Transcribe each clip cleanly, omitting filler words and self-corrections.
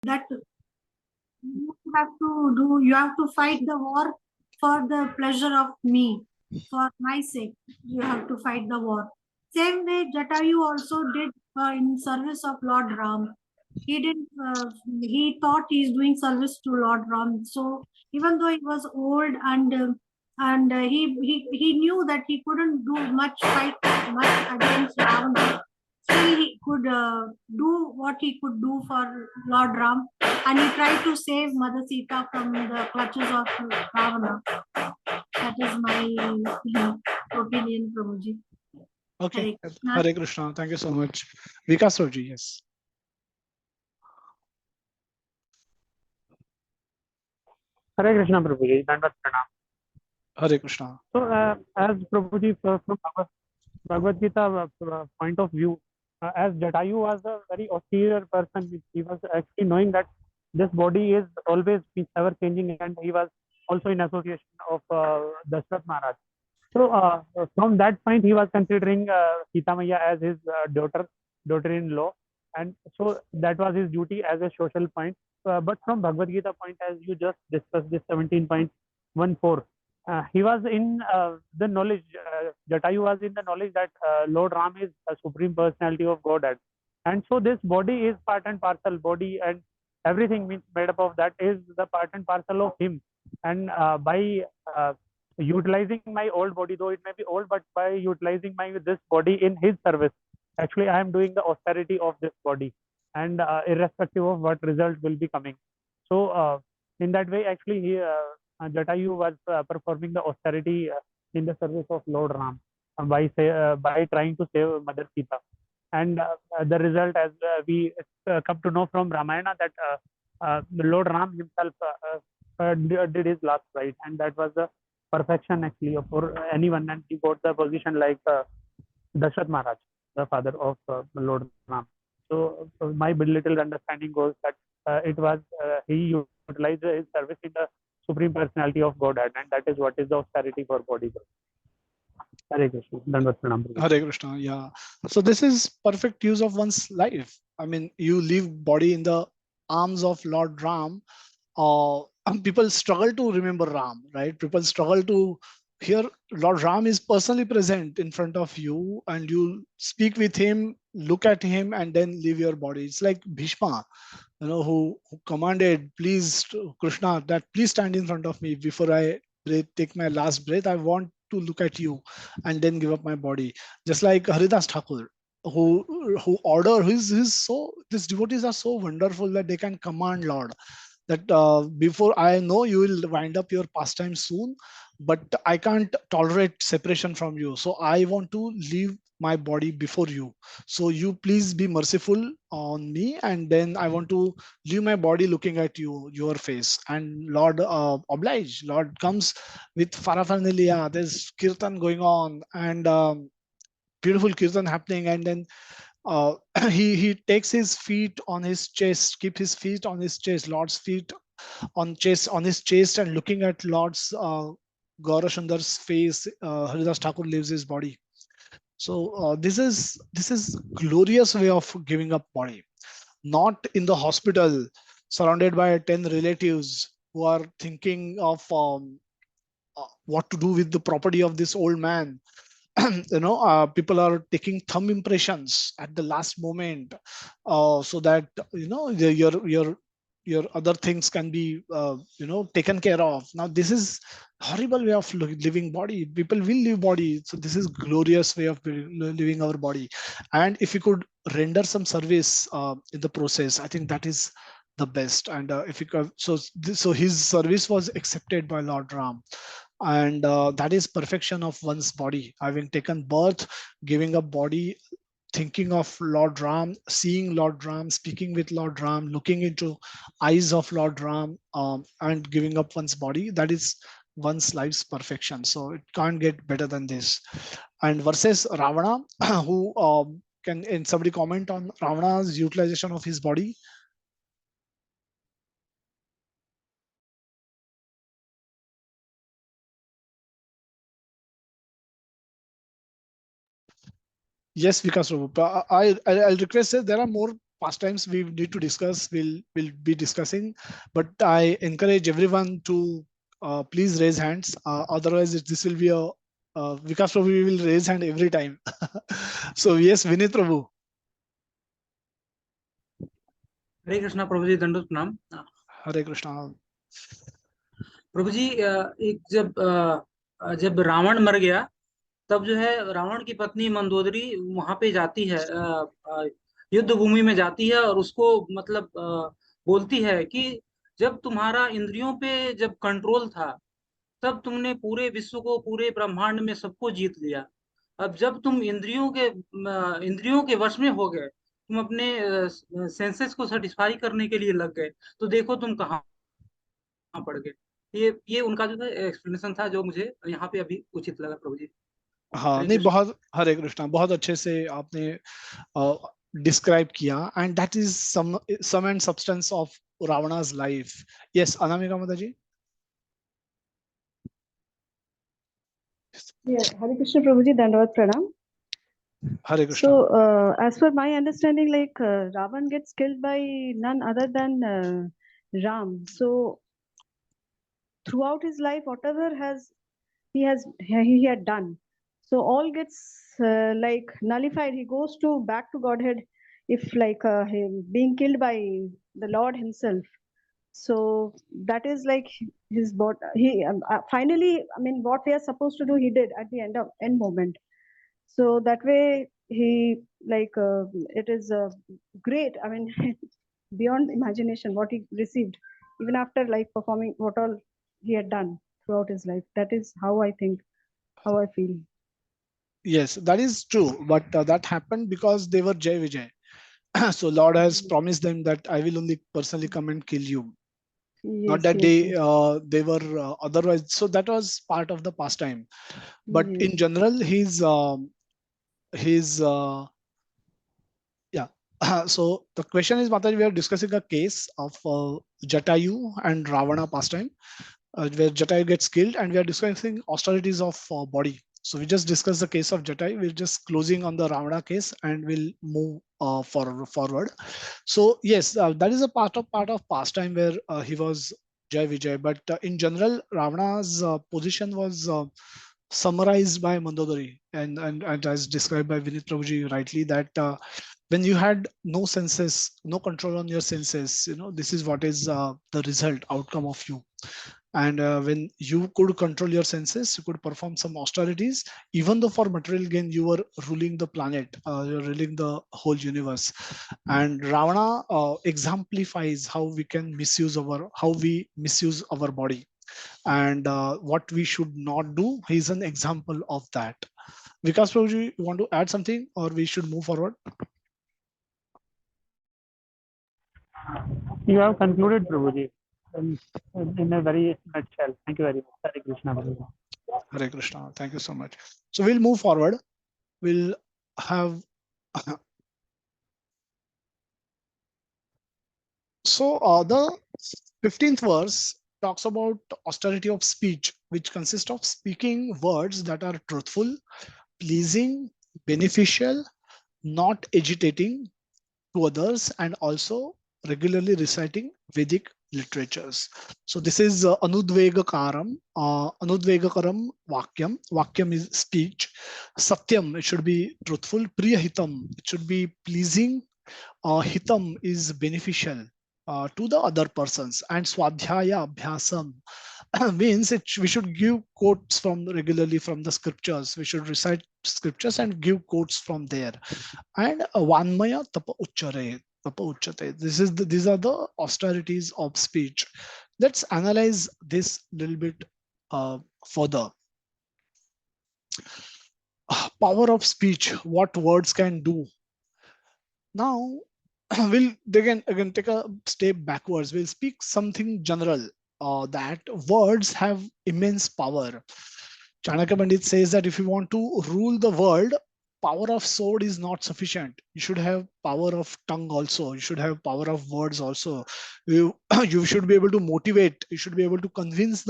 that you have to do, you have to fight the war for the pleasure of me, for my sake. You have to fight the war. Same way, Jatayu also did in service of Lord Ram. He did. He thought he is doing service to Lord Ram. So even though he was old and he knew that he couldn't do much fight much against Ravana, still he could do what he could do for Lord Ram, and he tried to save Mother Sita from the clutches of Ravana. That is my opinion, Prabhuji. Okay. Hare Krishna. Hare Krishna. Thank you so much. Vikas Roji, yes. Hare Krishna, Prabhuji. Dandavat pranam. Hare Krishna. So, as Prabhuji, from Bhagavad Gita point of view, as Jatayu was a very austere person, he was actually knowing that this body is always ever changing, and he was also in association of Dashrath Maharaj. So, from that point, he was considering Sita Maya as his daughter-in-law, and so that was his duty as a social point. But from Bhagavad Gita point, as you just discussed, this 17.14, he was in the knowledge. Jatayu was in the knowledge that Lord Ram is a supreme personality of Godhead, and so this body is part and parcel. Body and everything means made up of that is the part and parcel of him. And by utilizing my old body, though it may be old, but by utilizing my this body in his service, actually I am doing the austerity of this body, and irrespective of what result will be coming. So in that way, actually he Jatayu was performing the austerity in the service of Lord Ram by trying to save Mother Sita. And the result, as we come to know from Ramayana, that Lord Ram himself did his last rite, and that was the perfection actually for anyone, and he got the position like Dashrath Maharaj, the father of Lord Ram. So my little understanding goes that it was he utilized his service in the supreme personality of Godhead, and that is what is the austerity for body. Hare Krishna. Dandavat pranam. Hare Krishna. Yeah. So this is perfect use of one's life. I mean, you leave body in the arms of Lord Ram. People struggle to remember Ram, right? People struggle to hear Lord Ram is personally present in front of you, and you speak with him, look at him, and then leave your body. It's like Bhishma, who commanded, please, Krishna, that please stand in front of me before I take my last breath. I want to look at you and then give up my body. Just like Haridas Thakur, who order, these devotees are so wonderful that they can command Lord that before I know you will wind up your pastime soon, but I can't tolerate separation from you. So I want to leave my body before you. So you please be merciful on me, and then I want to leave my body looking at you, your face. And Lord oblige. Lord comes with paraphernalia. There's kirtan going on, and beautiful kirtan happening, and then uh, he takes his feet on his chest, keep his feet on his chest, Lord's feet on his chest, and looking at Lord's Gaurashandar's face. Haridas Thakur leaves his body. So this is glorious way of giving up body, not in the hospital surrounded by 10 relatives who are thinking of what to do with the property of this old man. People are taking thumb impressions at the last moment, so that your other things can be taken care of. Now this is horrible way of living body. People will live body, so this is glorious way of living our body. And if you could render some service in the process, I think that is the best. And if you could, so his service was accepted by Lord Ram, and that is perfection of one's body, having taken birth, giving up body, thinking of Lord Ram, seeing Lord Ram, speaking with Lord Ram, looking into eyes of Lord Ram, and giving up one's body. That is one's life's perfection. So it can't get better than this. And versus Ravana, who can somebody comment on Ravana's utilization of his body? Yes, Vikas Prabhu. I'll request that there are more pastimes we need to discuss, we'll be discussing, but I encourage everyone to please raise hands. Otherwise, this will be a Vikas Prabhu will raise hand every time. So yes, Vinit Prabhu. हरे कृष्णा प्रभु जी, दंडोत प्रणाम। Hare Krishna. प्रभु जी, एक जब रावण मर गया, तब जो है रावण की पत्नी मंदोदरी वहां पे जाती है, युद्ध भूमि में जाती है, और उसको मतलब बोलती है कि जब तुम्हारा इंद्रियों पे जब कंट्रोल था, तब तुमने पूरे विश्व को, पूरे ब्रह्मांड में सबको जीत लिया। अब जब तुम इंद्रियों के वश में हो गए, तुम अपने सेंसेस को सेटिस्फाई करने के लिए लग गए, तो देखो तुम कहाँ पड़ गए। ये उनका जो है एक्सप्लेनेशन था, जो मुझे यहाँ पे अभी उचित लगा प्रभु जी। हाँ, नहीं, बहुत हरे कृष्णा, बहुत अच्छे से आपने डिस्क्राइब किया, and that is sum and substance of Ravana's life. Yes, Anamika माता ji. Yeah, Hare Krishna Prabhuji, Dandavat Pranam. Hare Krishna. So, as per my understanding, like Ravan gets killed by none other than Ram. So, throughout his life, whatever he had done, so all gets like nullified. He goes to back to Godhead, if like him being killed by the Lord Himself. So that is like his body. He finally, I mean, what we are supposed to do, he did at the end moment. So that way, he like it is great. I mean, beyond imagination, what he received, even after like performing what all he had done throughout his life. That is how I think, how I feel. Yes, that is true, but that happened because they were Jai Vijay. So Lord has promised them that I will only personally come and kill you. Yes, Not that yes, they were otherwise. So that was part of the pastime. But yes. in general, he's yeah. So the question is, Mataji, we are discussing a case of Jatayu and Ravana pastime, where Jatayu gets killed, and we are discussing austerities of body. So we just discussed the case of Jatayu. We're just closing on the Ravana case, and we'll move forward. So yes, that is a part of pastime where he was Jai Vijay. But in general, Ravana's position was summarized by Mandodari, and as described by Vinit Prabhuji rightly, that when you had no senses, no control on your senses, this is what is the result outcome of you. And when you could control your senses, you could perform some austerities, even though for material gain you were ruling the planet, you're ruling the whole universe. And Ravana exemplifies how we misuse our body, and what we should not do. He's an example of that. Vikas Prabhuji, you want to add something, or we should move forward? You have concluded, Prabhuji, in a very nutshell. Thank you very much. Hare Krishna, Prabhuji. Hare Krishna. Thank you so much. So we'll move forward. We'll have so the 15th verse talks about austerity of speech, which consists of speaking words that are truthful, pleasing, beneficial, not agitating to others, and also regularly reciting Vedic literatures. So this is anudvegakaram, anudvegakaram vakyam. Vakyam is speech. Satyam, it should be truthful. Priyahitam, it should be pleasing. Hitam is beneficial to the other persons. And swadhyaya abhyasam means we should give quotes from regularly from the scriptures. We should recite scriptures and give quotes from there. And vanmaya tapa uchare, tapa uchate. These are the austerities of speech. Let's analyze this little bit further. Power of speech, what words can do. Now we'll again take a step backwards. We'll speak something general, that words have immense power. Chanakya Pandit says that if you want to rule the world, power of sword is not sufficient. You should have power of tongue also. You should have power of words also. You, you should be able to motivate. You should be able to convince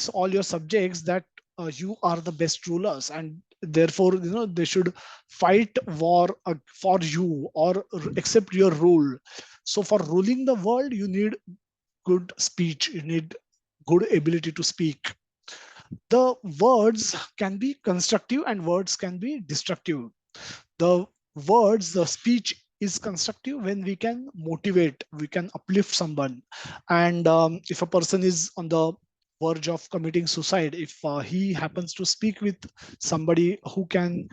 all your subjects that you are the best rulers, and therefore they should fight war for you or accept your rule. So for ruling the world, you need good speech, you need good ability to speak. The words can be constructive and words can be destructive. The words, the speech is constructive when we can motivate, we can uplift someone. And if a person is on the verge of committing suicide, if he happens to speak with somebody who can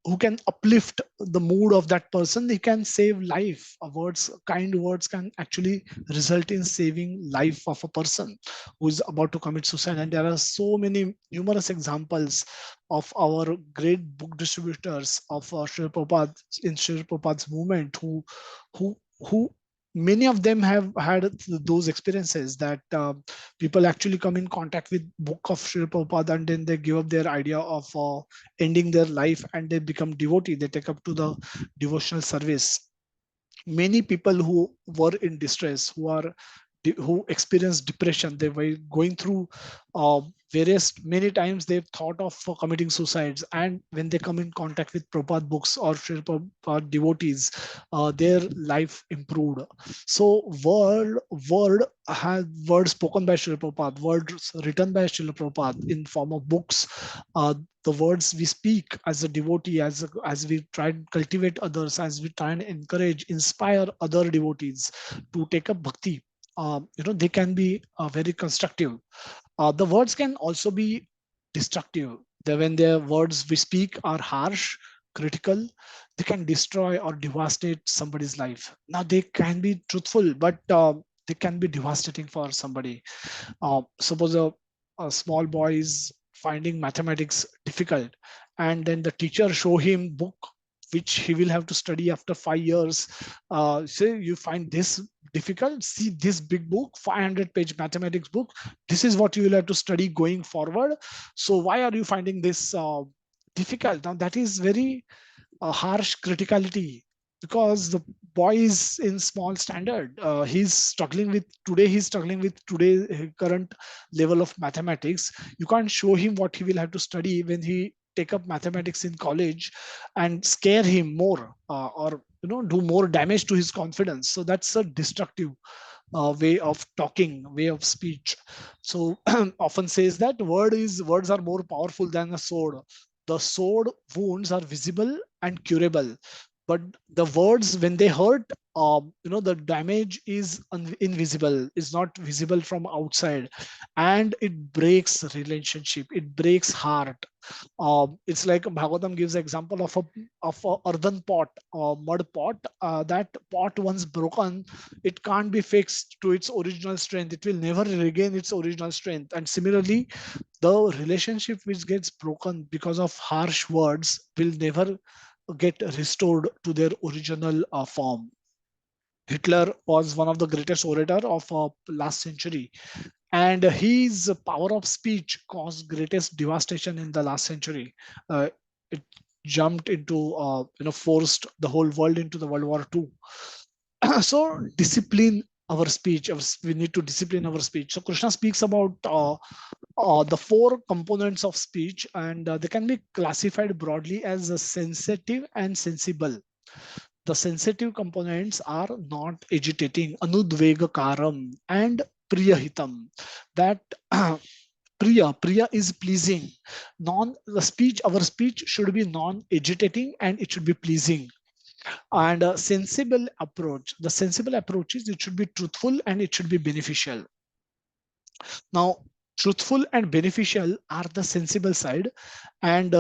who can uplift the mood of that person, they can save life. Words, kind words can actually result in saving life of a person who is about to commit suicide. And there are so many numerous examples of our great book distributors of Srila Prabhupada, in Srila Prabhupada's movement, who many of them have had those experiences that people actually come in contact with book of Srila Prabhupada and then they give up their idea of ending their life and they become devotee, they take up to the devotional service. Many people who were in distress, who experienced depression, they were going through various, many times they've thought of committing suicides, and when they come in contact with Prabhupada books or Srila Prabhupada devotees, their life improved. So word has words spoken by Srila Prabhupada, words written by Srila Prabhupada in form of books, the words we speak as a devotee, as we try and cultivate others, as we try and encourage, inspire other devotees to take up bhakti, they can be very constructive. The words can also be destructive. When the words we speak are harsh, critical, they can destroy or devastate somebody's life. Now they can be truthful, but they can be devastating for somebody. Suppose a small boy is finding mathematics difficult, and then the teacher show him book which he will have to study after 5 years. Say you find this difficult, see this big book, 500-page mathematics book, this is what you will have to study going forward. So why are you finding this difficult? Now that is very harsh criticality, because the boy is in small standard, he's struggling with today current level of mathematics. You can't show him what he will have to study when he take up mathematics in college and scare him more, or do more damage to his confidence. So that's a destructive way of talking, way of speech. So often says that words are more powerful than a sword. The sword wounds are visible and curable, but the words, when they hurt, the damage is invisible, is not visible from outside, and it breaks relationship, it breaks heart. It's like Bhagavatam gives example of a earthen pot, mud pot. That pot once broken, it can't be fixed to its original strength. It will never regain its original strength. And similarly, the relationship which gets broken because of harsh words will never get restored to their original form. Hitler was one of the greatest orator of last century, and his power of speech caused greatest devastation in the last century. It jumped into, forced the whole world into the World War II. So discipline our speech. We need to discipline our speech. So Krishna speaks about the four components of speech, and they can be classified broadly as sensitive and sensible. The sensitive components are not agitating, anudvegakaram, and priyahitam. That priya is pleasing. Our speech should be non-agitating and it should be pleasing. And a sensible approach. The sensible approach is it should be truthful and it should be beneficial. Now, truthful and beneficial are the sensible side, and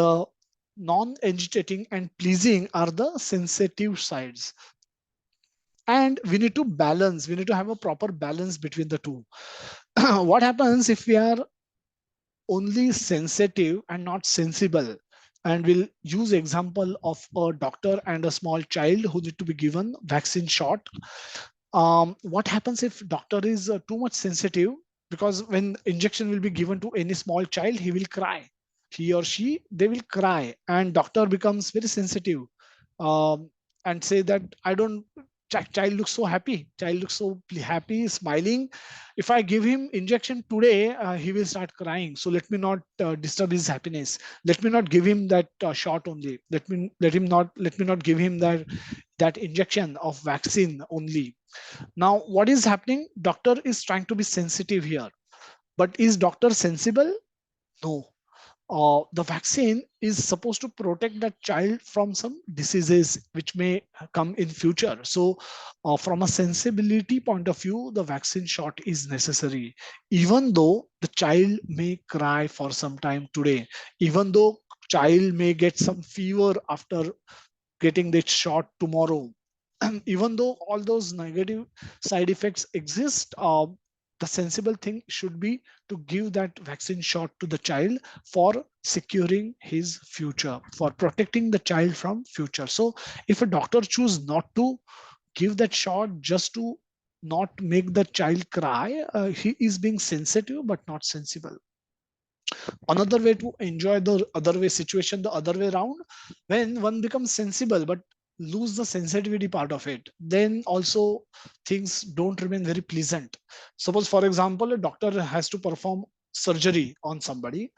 non-agitating and pleasing are the sensitive sides. And we need to balance, we need to have a proper balance between the two. What happens if we are only sensitive and not sensible? And we'll use example of a doctor and a small child who need to be given vaccine shot. What happens if doctor is too much sensitive? Because when injection will be given to any small child, he will cry, he or she, they will cry, and doctor becomes very sensitive, and say that I don't child looks so happy, child looks so happy, smiling. If I give him injection today, he will start crying, so let me not disturb his happiness, let me not give him that shot only, let me not give him that injection of vaccine only. Now what is happening, doctor is trying to be sensitive here, but is doctor sensible? No. The vaccine is supposed to protect that child from some diseases which may come in future. So from a sensibility point of view, the vaccine shot is necessary, even though the child may cry for some time today, even though child may get some fever after getting this shot tomorrow. Even though all those negative side effects exist, the sensible thing should be to give that vaccine shot to the child for securing his future, for protecting the child from future. So if a doctor choose not to give that shot just to not make the child cry, he is being sensitive but not sensible. Another way to enjoy the other way situation, the other way around, when one becomes sensible but lose the sensitivity part of it, then also things don't remain very pleasant. Suppose for example a doctor has to perform surgery on somebody.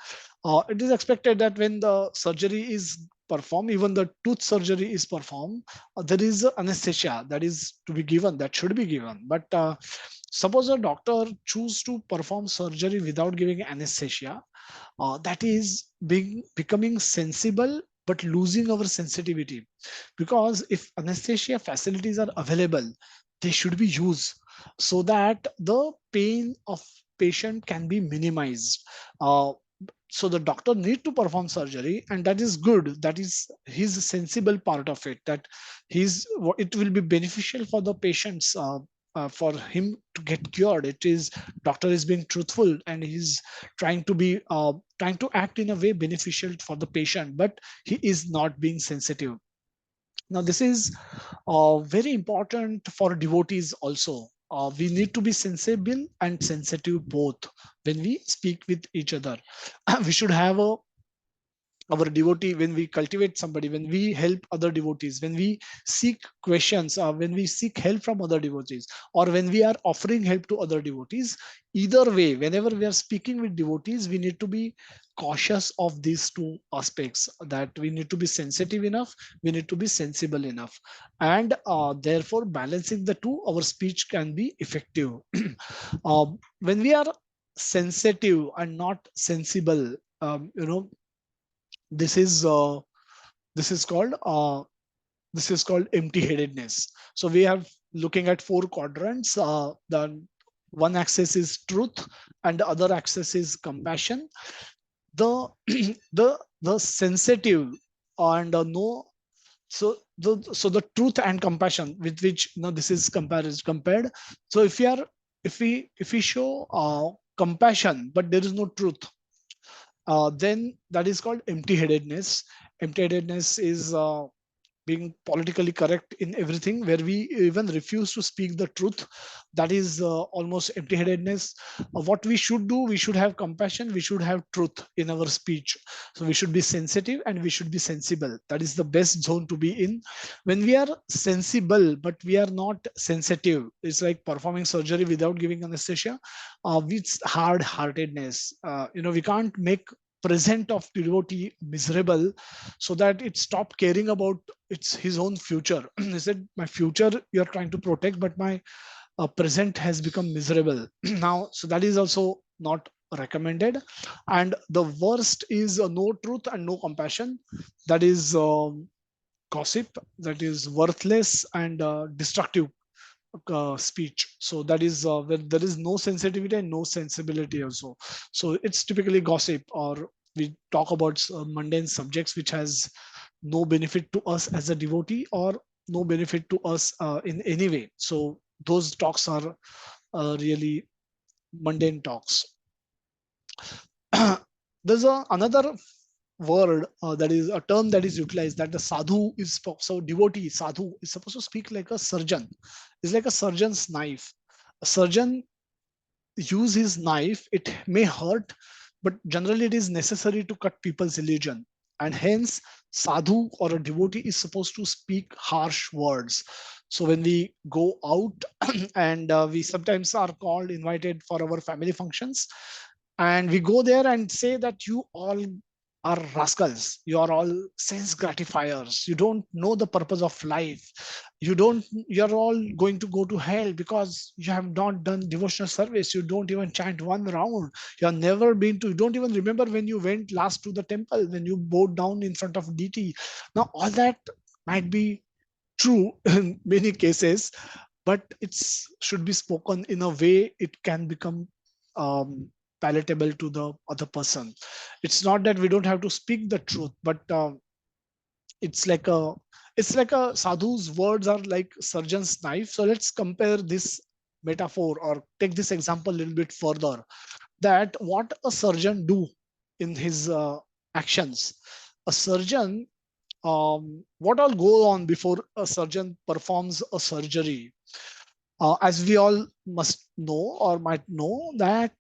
It is expected that when the surgery is performed, even the tooth surgery is performed, there is anesthesia that is to be given, that should be given. But suppose a doctor choose to perform surgery without giving anesthesia, that is becoming sensible but losing our sensitivity. Because if anesthesia facilities are available, they should be used so that the pain of patient can be minimized. uh, so the doctor need to perform surgery, and that is good, that is his sensible part of it, that his it will be beneficial for the patients, for him to get cured. It is doctor is being truthful and he's trying to be trying to act in a way beneficial for the patient, but he is not being sensitive. Now this is very important for devotees also. We need to be sensible and sensitive both when we speak with each other. We should have a our devotee, when we cultivate somebody, when we help other devotees, when we seek questions, when we seek help from other devotees, or when we are offering help to other devotees, either way, whenever we are speaking with devotees, we need to be cautious of these two aspects, that we need to be sensitive enough, we need to be sensible enough, and therefore balancing the two, our speech can be effective. When we are sensitive and not sensible, this is uh, this is called empty headedness. So we have looking at four quadrants. The one axis is truth and the other axis is compassion. The the sensitive and no, so the truth and compassion with which this is compared. So if we show compassion but there is no truth, then that is called empty-headedness. Empty-headedness is being politically correct in everything, where we even refuse to speak the truth. That is almost empty-headedness. What we should do, we should have compassion, we should have truth in our speech. So we should be sensitive and we should be sensible. That is the best zone to be in. When we are sensible but we are not sensitive, it's like performing surgery without giving anesthesia. It's hard-heartedness. We can't make present of devotee miserable, so that it stopped caring about it's his own future. He said, my future you're trying to protect, but my present has become miserable. Now, so that is also not recommended. And the worst is no truth and no compassion. That is gossip, that is worthless and destructive speech. So that is where there is no sensitivity and no sensibility also. So it's typically gossip, or we talk about mundane subjects which has no benefit to us as a devotee, or no benefit to us in any way. So those talks are really mundane talks. There's another word, that is a term that is utilized, that the sadhu is, so devotee sadhu is supposed to speak like a surgeon. It's like a surgeon's knife. A surgeon use his knife, it may hurt, but generally it is necessary to cut people's illusion. And hence sadhu or a devotee is supposed to speak harsh words. So when we go out and we sometimes are called, invited for our family functions, and we go there and say that you all are rascals, you are all sense gratifiers, you don't know the purpose of life, you're all going to go to hell because you have not done devotional service, you don't even chant one round, you have never been to, you don't even remember when you went last to the temple, when you bowed down in front of deity. Now all that might be true in many cases, but it's should be spoken in a way it can become palatable to the other person. It's not that we don't have to speak the truth, but it's like a it's like a sadhu's words are like surgeon's knife. So let's compare this metaphor or take this example a little bit further, that what a surgeon do in his actions. A surgeon, what all go on before a surgeon performs a surgery. As we all must know or might know that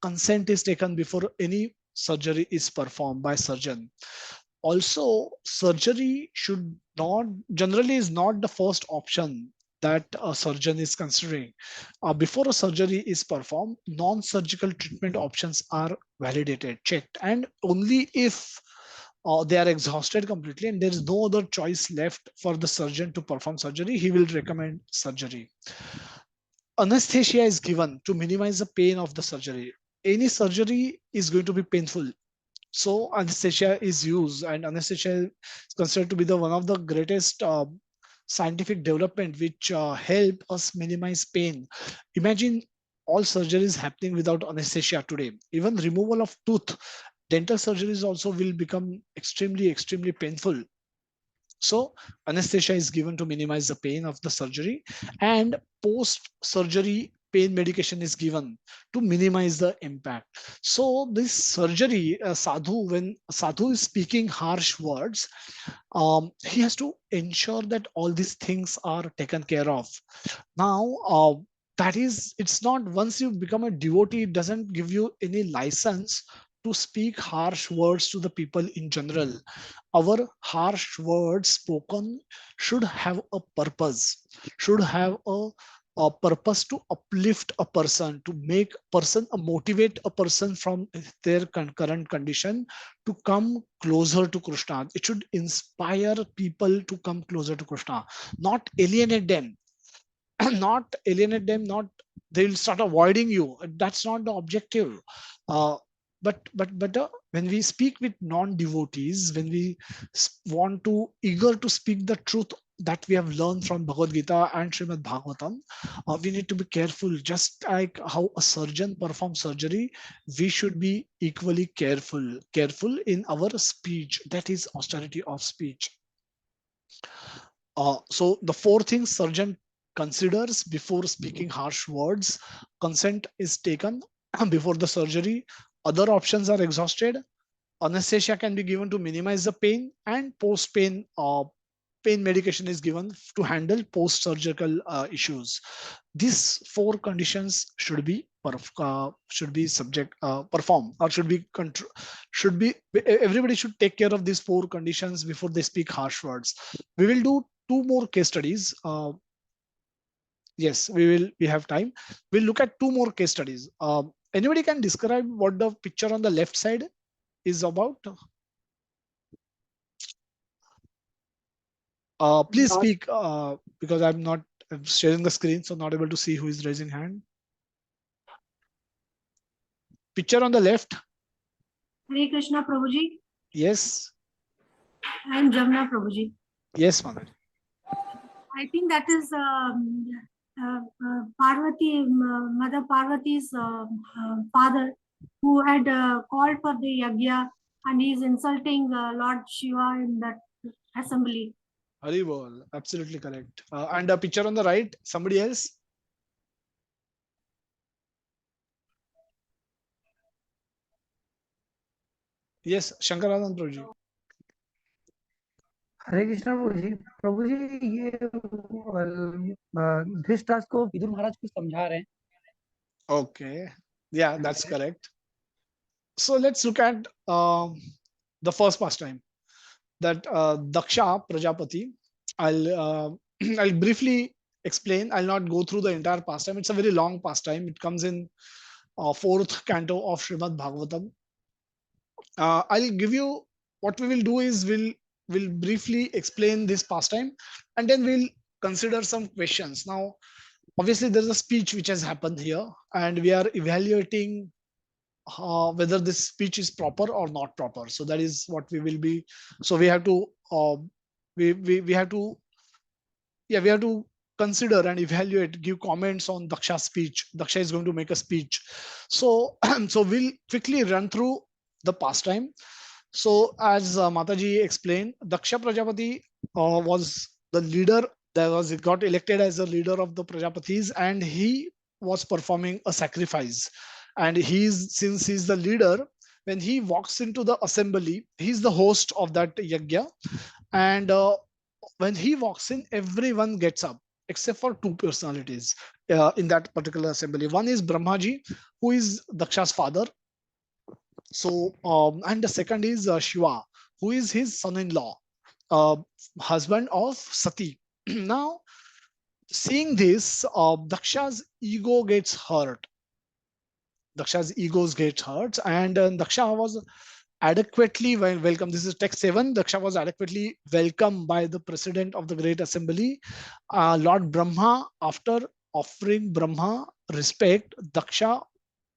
consent is taken before any surgery is performed by surgeon. Also, surgery should not generally is not the first option that a surgeon is considering. Before a surgery is performed, non-surgical treatment options are validated, checked, and only if they are exhausted completely and there is no other choice left for the surgeon to perform surgery, he will recommend surgery. Anesthesia is given to minimize the pain of the surgery. Any surgery is going to be painful, so anesthesia is used, and anesthesia is considered to be the one of the greatest scientific development which help us minimize pain. Imagine all surgeries happening without anesthesia today. Even removal of tooth, dental surgeries also will become extremely painful. So anesthesia is given to minimize the pain of the surgery, and post-surgery pain medication is given to minimize the impact. So this surgery, sadhu, when sadhu is speaking harsh words, he has to ensure that all these things are taken care of. Now, that is, it's not once you become a devotee, it doesn't give you any license to speak harsh words to the people in general. Our harsh words spoken should have a purpose, should have a purpose to uplift a person, to make a person, motivate a person from their current condition to come closer to Krishna. It should inspire people to come closer to Krishna, not alienate them. Not alienate them, not they'll start avoiding you. That's not the objective. uh, but when we speak with non-devotees, when we want to eager to speak the truth that we have learned from Bhagavad Gita and Srimad Bhagavatam, we need to be careful. Just like how a surgeon performs surgery, we should be equally careful in our speech. That is austerity of speech. So the four things surgeon considers before speaking harsh words: consent is taken before the surgery, other options are exhausted, anesthesia can be given to minimize the pain, and post-pain pain medication is given to handle post-surgical issues. These four conditions should be subject perform or should be everybody should take care of these four conditions before they speak harsh words. We will do two more case studies. Yes, we have time. We'll look at two more case studies. Anybody can describe what the picture on the left side is about? Please speak because I'm sharing the screen, so not able to see who is raising hand. Picture on the left. Hare Krishna Prabhuji. Yes. I am Jamna Prabhuji. Yes, Manoj. I think that is Parvati, Mother Parvati's father, who had called for the yagya, and he is insulting Lord Shiva in that assembly. Hari bol. Absolutely correct. And a picture on the right. Somebody else. Yes, Shankaranand Prabhuji. हरे कृष्णा प्रभु जी ये धृतराष्ट्र को विदुर महाराज को समझा रहे हैं. Okay. Yeah, that's correct. So let's look at the first pastime, that Daksha Prajapati. I'll I'll briefly explain. I'll not go through the entire pastime. It's a very long pastime. It comes in fourth canto of Srimad Bhagavatam. I'll give you, what we will do is we'll briefly explain this pastime, and then we'll consider some questions. Now, obviously, there's a speech which has happened here, and we are evaluating whether this speech is proper or not proper. So that is what we will be. So we have to we have to, yeah, we have to consider and evaluate, give comments on Daksha's speech. Daksha is going to make a speech. So so we'll quickly run through the pastime. So as Mataji explained, Daksha Prajapati was the leader. He got elected as the leader of the Prajapatis, and he was performing a sacrifice. And since he's the leader, when he walks into the assembly, he's the host of that yajna. And when he walks in, everyone gets up except for two personalities in that particular assembly. One is Brahmaji, who is Daksha's father. So, and the second is Shiva, who is his son-in-law, uh, husband of Sati. Now, seeing this, Daksha's ego gets hurt. Daksha's egos gets hurt, and Daksha was adequately welcome. This is text 7. Daksha was adequately welcomed by the president of the great assembly, Lord Brahma. After offering Brahma respect, Daksha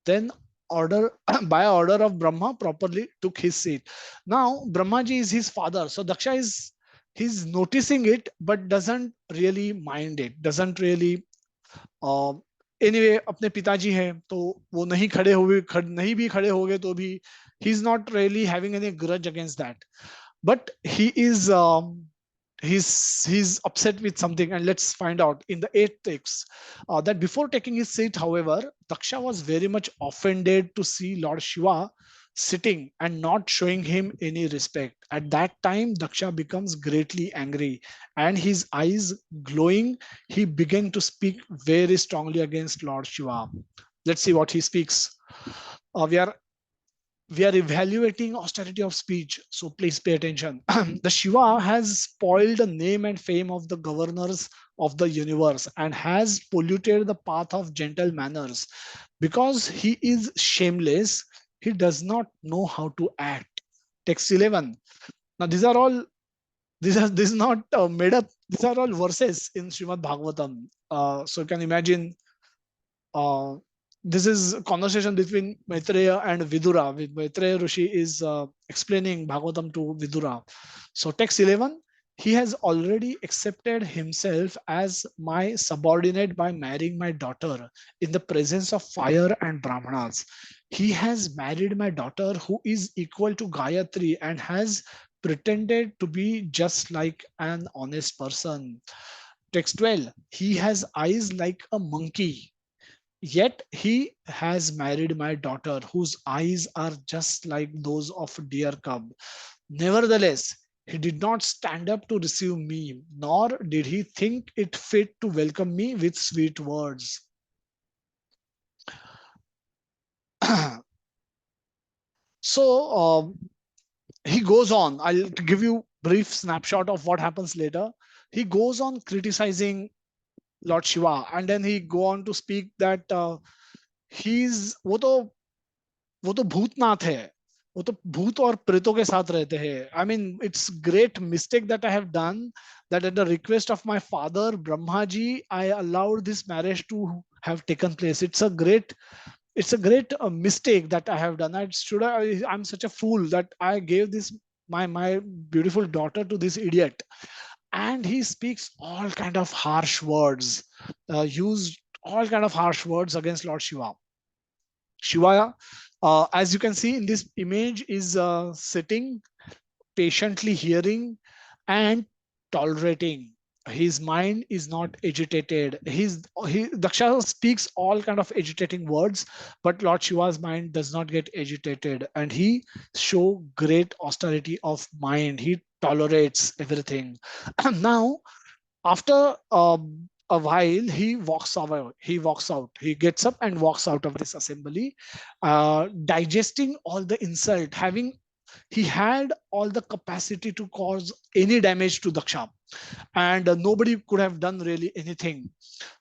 then order by order of Brahma properly took his seat. Now Brahmaji is his father, so Daksha is he's noticing it but doesn't really mind it, doesn't really anyway अपने पिताजी हैं तो वो नहीं खड़े हुए नहीं भी खड़े हो गए तो भी he's not really having any grudge against that, but he's upset with something, and let's find out in the 8th text that before taking his seat, however, Daksha was very much offended to see Lord Shiva sitting and not showing him any respect. At that time, Daksha becomes greatly angry, and his eyes glowing, he began to speak very strongly against Lord Shiva. Let's see what he speaks. We are evaluating austerity of speech, so please pay attention. The Shiva has spoiled the name and fame of the governors of the universe and has polluted the path of gentle manners. Because he is shameless, he does not know how to act. Text 11. Now these are all, this is not made up, these are all verses in Srimad Bhagavatam. So you can imagine uh, this is a conversation between Maitreya and Vidura. Maitreya Rishi is explaining Bhagavatam to Vidura. So text 11, he has already accepted himself as my subordinate by marrying my daughter in the presence of fire and Brahmanas. He has married my daughter who is equal to Gayatri and has pretended to be just like an honest person. Text 12, he has eyes like a monkey. Yet he has married my daughter, whose eyes are just like those of a deer cub. Nevertheless, he did not stand up to receive me, nor did he think it fit to welcome me with sweet words. So he goes on. I'll give you brief snapshot of what happens later. He goes on criticizing Lord Shiva, and then he go on to speak that वो तो भूतनाथ है, वो तो भूत और प्रेतों के साथ रहते हैं. I mean, it's great mistake that I have done, that at the request of my father Brahmaji, I allowed this marriage to have taken place. It's a great mistake that I have done. I'm such a fool that I gave this my beautiful daughter to this idiot. And he speaks all kind of harsh words, used all kind of harsh words against Lord Shiva. Shiva, as you can see in this image, is sitting, patiently hearing and tolerating. His mind is not agitated. Daksha speaks all kind of agitating words, but Lord Shiva's mind does not get agitated, and he show great austerity of mind. He tolerates everything. Now, after a while, he walks away. He walks out. He gets up and walks out of this assembly, digesting all the insult, having He had all the capacity to cause any damage to Daksha, and nobody could have done really anything.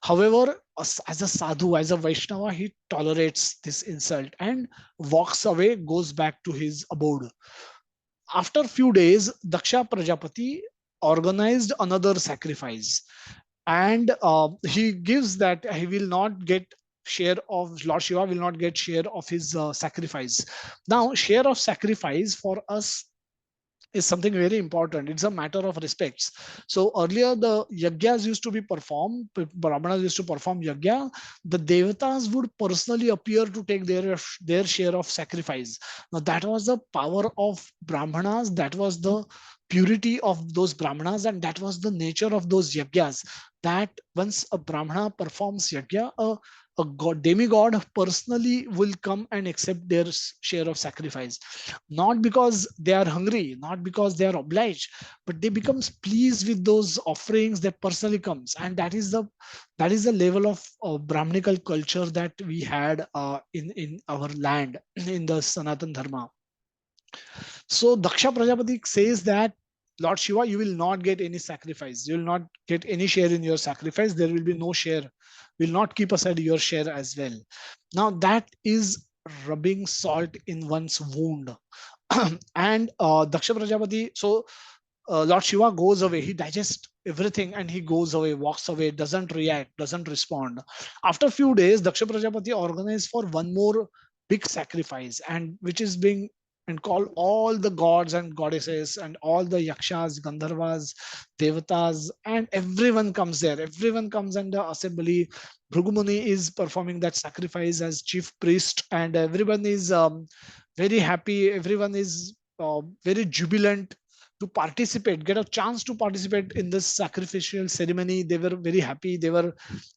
However, as a sadhu, as a Vaishnava, he tolerates this insult and walks away, goes back to his abode. After few days, Daksha Prajapati organized another sacrifice, and he gives that he will not get share of Lord Shiva will not get share of his sacrifice. Now, share of sacrifice for us is something very important. It's a matter of respects. So earlier the yagyas used to be performed, brahmanas used to perform yagya. The devatas would personally appear to take their share of sacrifice. Now that was the power of brahmanas, that was the purity of those brahmanas, and that was the nature of those yagyas. That once a brahmana performs yagya, a god, demigod personally will come and accept their share of sacrifice, not because they are hungry, not because they are obliged, but they becomes pleased with those offerings that personally comes. And that is the level of brahmanical culture that we had in our land, in the Sanatan Dharma. So Daksha Prajapati says that Lord Shiva, you will not get any sacrifice. You will not get any share in your sacrifice. There will be no share. Will not keep aside your share as well. Now that is rubbing salt in one's wound. And Daksha Prajapati, so Lord Shiva goes away. He digests everything and he goes away, walks away, doesn't react, doesn't respond. After a few days, Daksha Prajapati organized for one more big sacrifice, and which is being and call all the gods and goddesses and all the yakshas, gandharvas, devatas, and everyone comes there. Everyone comes under assembly. Bhrugumuni is performing that sacrifice as chief priest, and everyone is very happy. Everyone is very jubilant to participate, get a chance to participate in this sacrificial ceremony. They were very happy. They were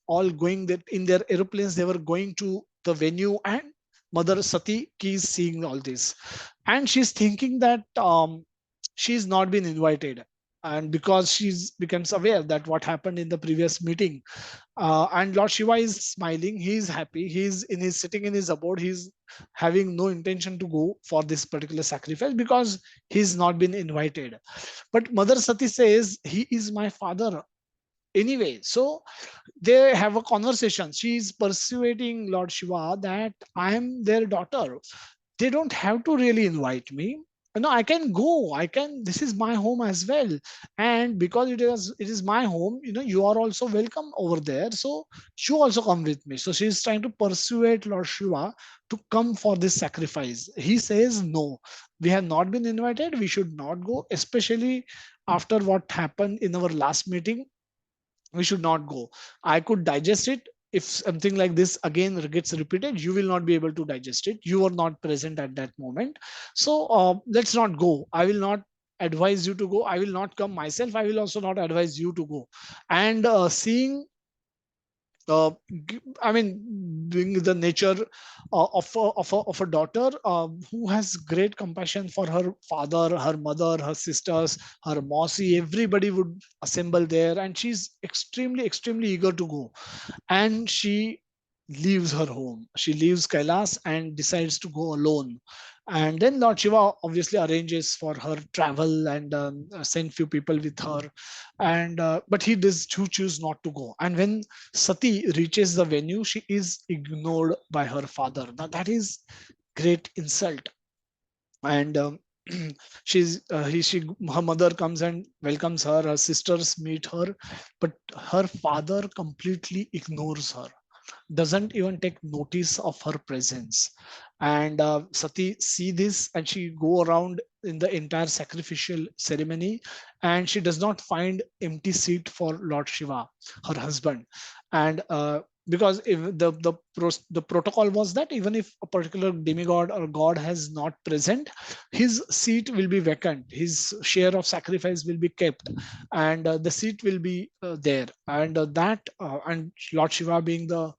all going that in their aeroplanes. They were going to the venue, and Mother Sati is seeing all this, and she's thinking that she's not been invited, and because she's becomes aware that what happened in the previous meeting, and Lord Shiva is smiling. He's happy. He's in his sitting in his abode. He's having no intention to go for this particular sacrifice because he's not been invited. But Mother Sati says he is my father anyway. So they have a conversation. She's persuading Lord Shiva that I am their daughter. They don't have to really invite me. No, I can go. I can. This is my home as well, and because it is my home. You are also welcome over there. So you also come with me. So she's trying to persuade Lord Shiva to come for this sacrifice. He says no. We have not been invited. We should not go, especially after what happened in our last meeting. We should not go. I could digest it. If something like this again gets repeated, you will not be able to digest it. You are not present at that moment. So let's not go. I will not advise you to go. I will not come myself. I will also not advise you to go. And seeing I mean, being the nature of a daughter who has great compassion for her father, her mother, her sisters, her mossy, everybody would assemble there, and she's extremely eager to go. And she leaves her home. She leaves Kailas and decides to go alone. And then Lord Shiva obviously arranges for her travel and send few people with her. And but he does choose not to go. And when Sati reaches the venue, she is ignored by her father. Now that is great insult. And her mother comes and welcomes her. Her sisters meet her, but her father completely ignores her, doesn't even take notice of her presence. And Sati see this, and she go around in the entire sacrificial ceremony, and she does not find empty seat for Lord Shiva, her husband. And because if the protocol was that even if a particular demigod or god has not present, his seat will be vacant, his share of sacrifice will be kept, and the seat will be there. And and Lord Shiva being the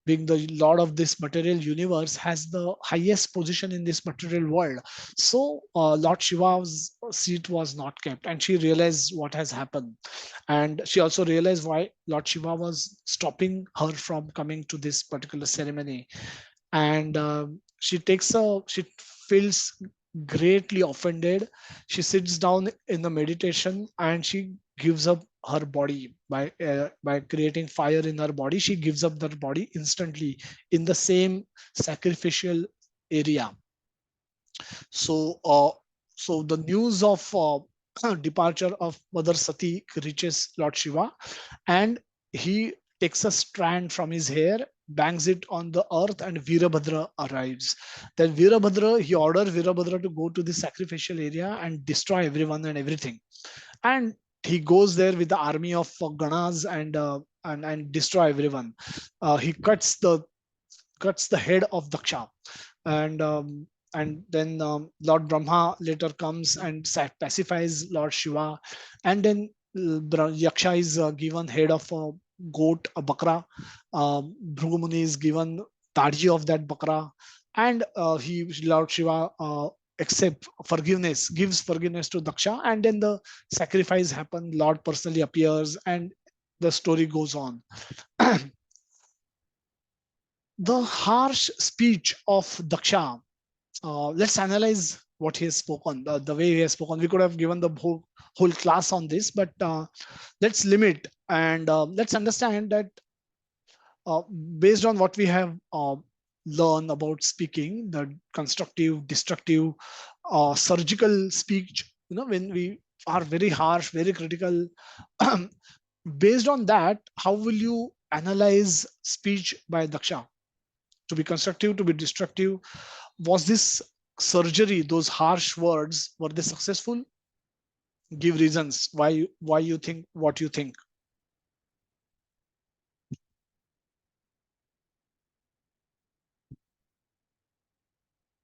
lord of this material universe, has the highest position in this material world. So Lord Shiva's seat was not kept, and she realized what has happened. And she also realized why Lord Shiva was stopping her from coming to this particular ceremony. And she feels greatly offended. She sits down in the meditation and she gives up her body by creating fire in her body. She gives up her body instantly in the same sacrificial area. So, so the news of departure of Mother Sati reaches Lord Shiva, and he takes a strand from his hair, bangs it on the earth, and Virabhadra arrives. Then Virabhadra, he orders Virabhadra to go to the sacrificial area and destroy everyone and everything. And he goes there with the army of Ganas and destroy everyone. He cuts the head of Daksha, and then Lord Brahma later comes and pacifies Lord Shiva, and then Yaksha is given head of a goat, a bakra. Bhrigu Muni is given taji of that bakra, and Lord Shiva accept forgiveness, gives forgiveness to Daksha, and then the sacrifice happens. Lord personally appears, and the story goes on. The harsh speech of Daksha, let's analyze what he has spoken, the way he has spoken. We could have given the whole class on this, but let's limit and let's understand that based on what we have learned about speaking, the constructive, destructive, surgical speech, when we are very harsh, very critical, based on that, how will you analyze speech by Daksha? To be constructive, to be destructive? Was this surgery, those harsh words, were they successful? Give reasons why you think what you think.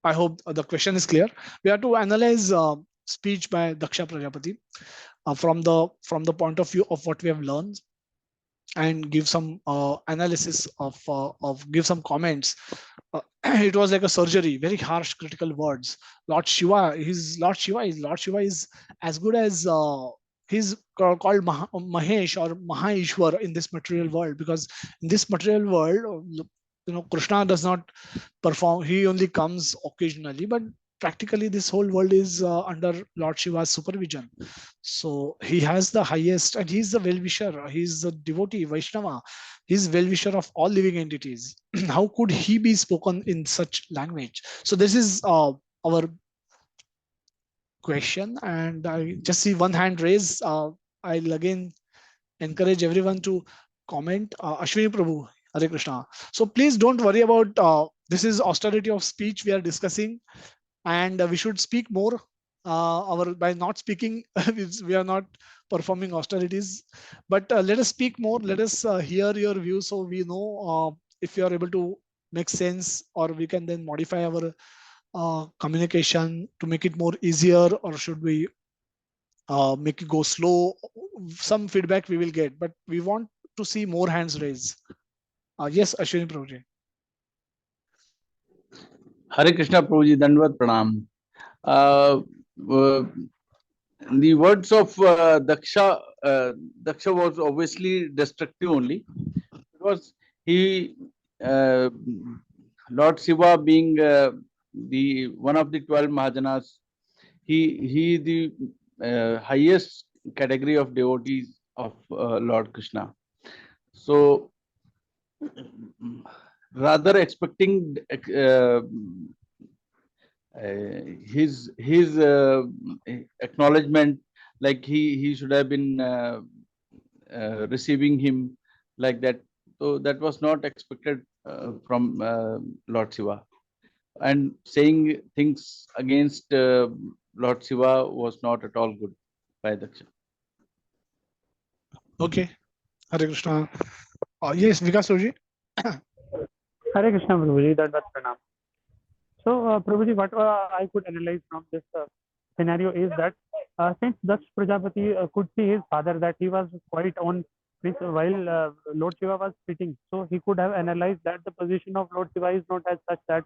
I hope the question is clear. We have to analyze speech by Daksha Prajapati from the point of view of what we have learned, and give some analysis of give some comments. It was like a surgery, very harsh, critical words. Lord Shiva, Lord Shiva is as good as he's called Mahesh or Mahaishwar in this material world, because in this material world, Krishna does not perform. He only comes occasionally, but practically this whole world is under Lord Shiva's supervision. So he has the highest, and he's the well-wisher. He's the devotee, Vaishnava. He's well-wisher of all living entities. How could he be spoken in such language? So this is our question, and I just see one hand raised. I'll again encourage everyone to comment. Ashwini Prabhu, Hare Krishna. So please don't worry about this is austerity of speech we are discussing, and we should speak more. By not speaking, we are not performing austerities. But let us speak more. Let us hear your views, so we know if you are able to make sense, or we can then modify our communication to make it more easier, or should we make it go slow? Some feedback we will get, but we want to see more hands raised. Yes, Ashwini Prabhuji. Hare Krishna Prabhuji, Dandvat Pranam. The words of Daksha was obviously destructive only, because he, Lord Shiva being the one of the 12 Mahajanas, he the highest category of devotees of Lord Krishna. So rather expecting his acknowledgement, like he should have been receiving him like that. So that was not expected from Lord Shiva. And saying things against Lord Shiva was not at all good by Daksha. Okay, Hare Krishna. Yes, Vikas Prabhuji. Hare Krishna, Prabhuji, that's pranam. So, Prabhuji, what I could analyze from this scenario is that since Daksh Prajapati could see his father, that he was quite on this while Lord Shiva was sitting, so he could have analyzed that the position of Lord Shiva is not as such that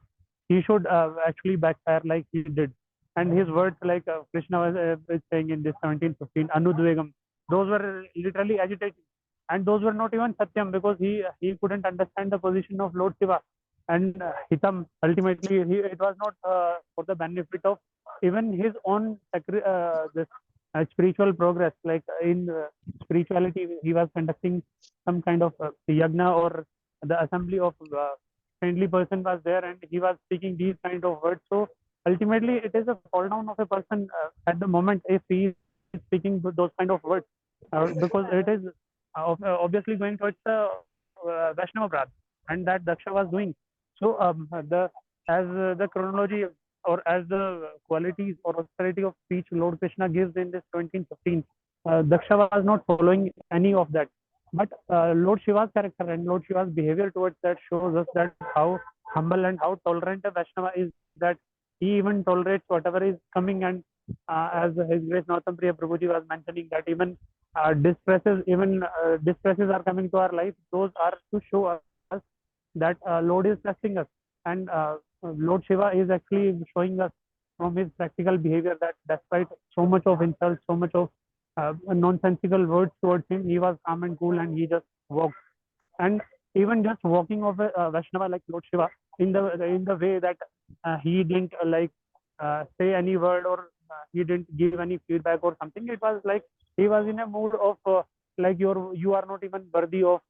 he should actually backfire like he did. And his words, like Krishna was saying in this 1715, Anudvegam, those were literally agitating. And those were not even Satyam, because he couldn't understand the position of Lord Shiva. And Hitam, ultimately, it was not for the benefit of even his own this spiritual progress, like in spirituality, he was conducting some kind of yagna, or the assembly of friendly person was there, and he was speaking these kind of words. So ultimately, it is a fall down of a person at the moment if he is speaking those kind of words, because it is obviously going towards the Vaishnava path, and that Daksha was doing. So the as the chronology or as the qualities or austerity of speech Lord Krishna gives in this 17:15, Daksha was not following any of that. But Lord Shiva's character and Lord Shiva's behavior towards that shows us that how humble and how tolerant a Vaishnava is, that he even tolerates whatever is coming. And as His Grace Nautam Priya Prabhuji was mentioning, that even distresses are coming to our life, those are to show us that Lord is testing us. And Lord Shiva is actually showing us from his practical behavior that despite so much of insults, so much of nonsensical words towards him, he was calm and cool, and he just walked. And even just walking of a Vaishnava like Lord Shiva in the way that he didn't say any word, or he didn't give any feedback or something. It was like he was in a mood of like you are not even worthy of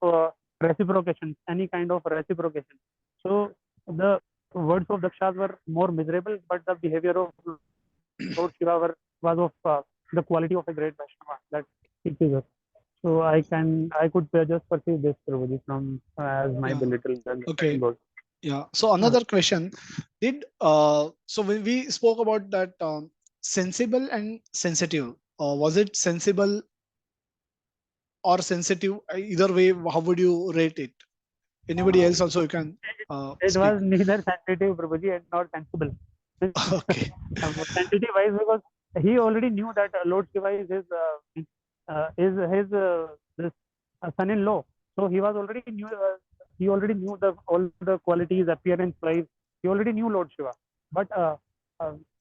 reciprocation, any kind of reciprocation. So the words of Dakshas were more miserable, but the behavior of Lord Shiva was of the quality of a great Vaishnava that he teaches us. So I could just perceive this, Prabhuji, from as my Yeah. belittle. Okay. Yeah. So another question: did so when we spoke about that sensible and sensitive, was it sensible or sensitive? Either way, how would you rate it? Anybody else also you can It speak. was neither sensitive, Prabhuji, and not sensible. Okay. Sensitive wise, because he already knew that Lord Shiva is his this son-in-law. So he was already knew all the qualities, appearance wise. He already knew Lord Shiva. But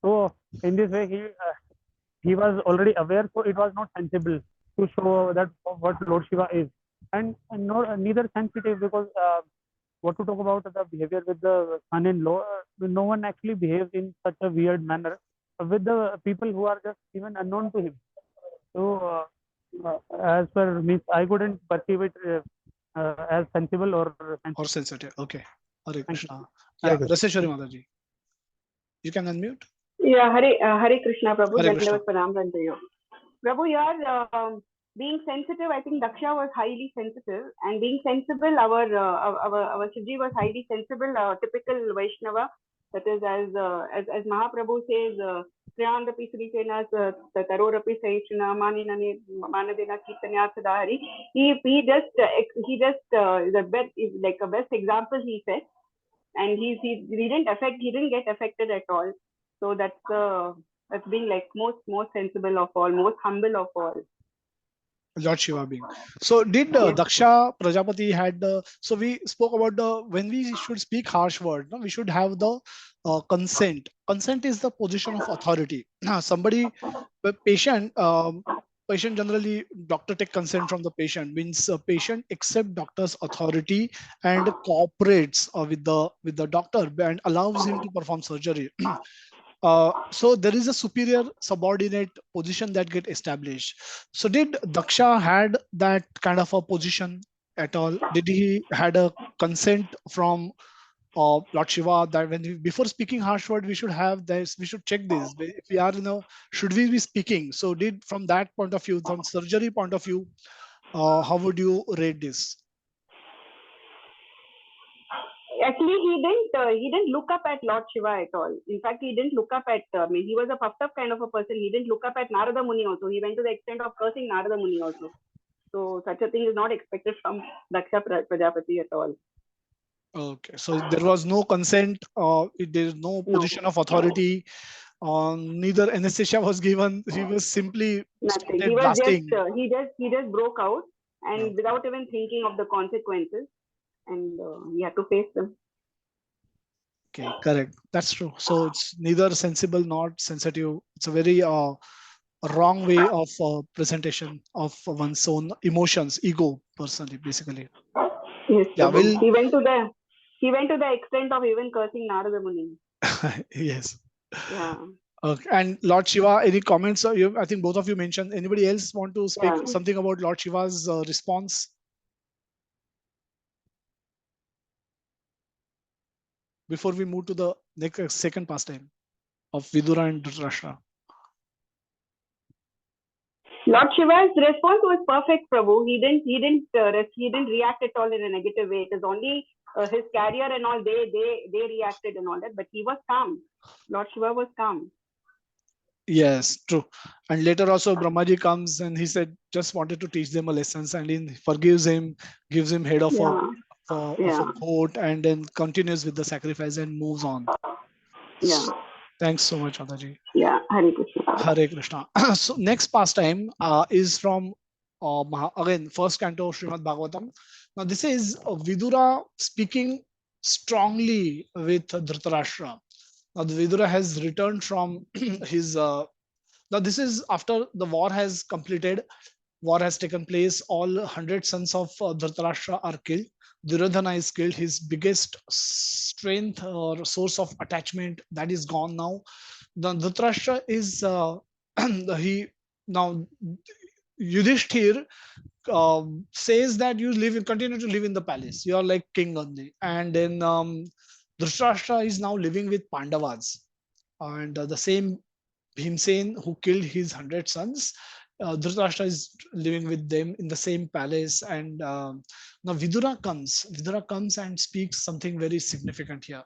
so in this way he was already aware, so it was not sensible to show that what Lord Shiva is, and neither sensitive, because what to talk about the behavior with the son-in-law. No one actually behaves in such a weird manner with the people who are just even unknown to him. So as per me, I couldn't perceive it as sensible or sensitive. Or sensitive. Okay. Hare Krishna. Hare Yeah, Krishna. Raseshwari Mataji. You can unmute. Yeah, Hare Krishna, Prabhu. Hare Krishna. Dandavat Pranam Rantayo. Prabhu, you're being sensitive. I think Daksha was highly sensitive, and being sensible, our Shivji was highly sensible. Typical Vaishnava, that is as Mahaprabhu says, Priyandapi Srisenas Tarorapi Saishna Manadena Kirtanyarthadahari. He just the best is like a best example, he said, and he didn't get affected at all. So that's being like most sensible of all, most humble of all. Lord Shiva being. So did Yes. Daksha Prajapati had the, so we spoke about the, when we should speak harsh word, no, we should have the consent. Consent is the position of authority. Somebody, patient generally, doctor take consent from the patient, means patient accept doctor's authority and cooperates with the doctor and allows him to perform surgery. So there is a superior subordinate position that get established. So did Daksha had that kind of a position at all? Did he had a consent from Lord Shiva that when we, before speaking harsh word, we should have this, we should check this. If we are, should we be speaking? So did from that point of view, from surgery point of view, how would you rate this? Actually, he didn't look up at Lord Shiva at all. In fact, he didn't look up at. He was a puffed up kind of a person. He didn't look up at Narada Muni also. He went to the extent of cursing Narada Muni also. So such a thing is not expected from Daksha Prajapati at all. Okay, so there was no consent. There is no position of authority. Neither anesthesia was given. He was simply Nothing. started He was blasting. he just broke out, and Okay. without even thinking of the consequences, and he had to face them. Okay, correct. That's true. So it's neither sensible nor sensitive. It's a very wrong way of presentation of one's own emotions, ego, personally, basically. Yes, Yeah, Prabhu. well, He went to the extent of even cursing Narada Muni. yes. Yeah. Okay. And Lord Shiva, any comments? I think both of you mentioned. Anybody else want to speak Yeah. something about Lord Shiva's response before we move to the next second pastime of Vidura and Dhritarashtra? Lord Shiva's response was perfect, Prabhu. He didn't react at all in a negative way. It is only his carrier and all they reacted and all that, but he was calm. Lord Shiva was calm. Yes, true. And later also Brahmaji comes and he said just wanted to teach them a lessons, and he forgives him, gives him head of Yeah. a goat, and then continues with the sacrifice and moves on. Yeah. Thanks so much, Adaji. Yeah. Hare Krishna. Hare Krishna. So next pastime is from again first canto Srimad Bhagavatam. Now this is Vidura speaking strongly with Dhritarashtra. Now the Vidura has returned from his. Now this is after the war has completed. War has taken place. All 100 sons of Dhritarashtra are killed. Duryodhana is killed. His biggest strength or source of attachment that is gone now. The Dhritarashtra is he now Yudhishthir says that you continue to live in the palace. You are like king only, and then Dhritarashtra is now living with Pandavas, and the same Bhimsen, who killed his 100 sons, Dhritarashtra is living with them in the same palace. And now Vidura comes. Vidura comes and speaks something very significant here.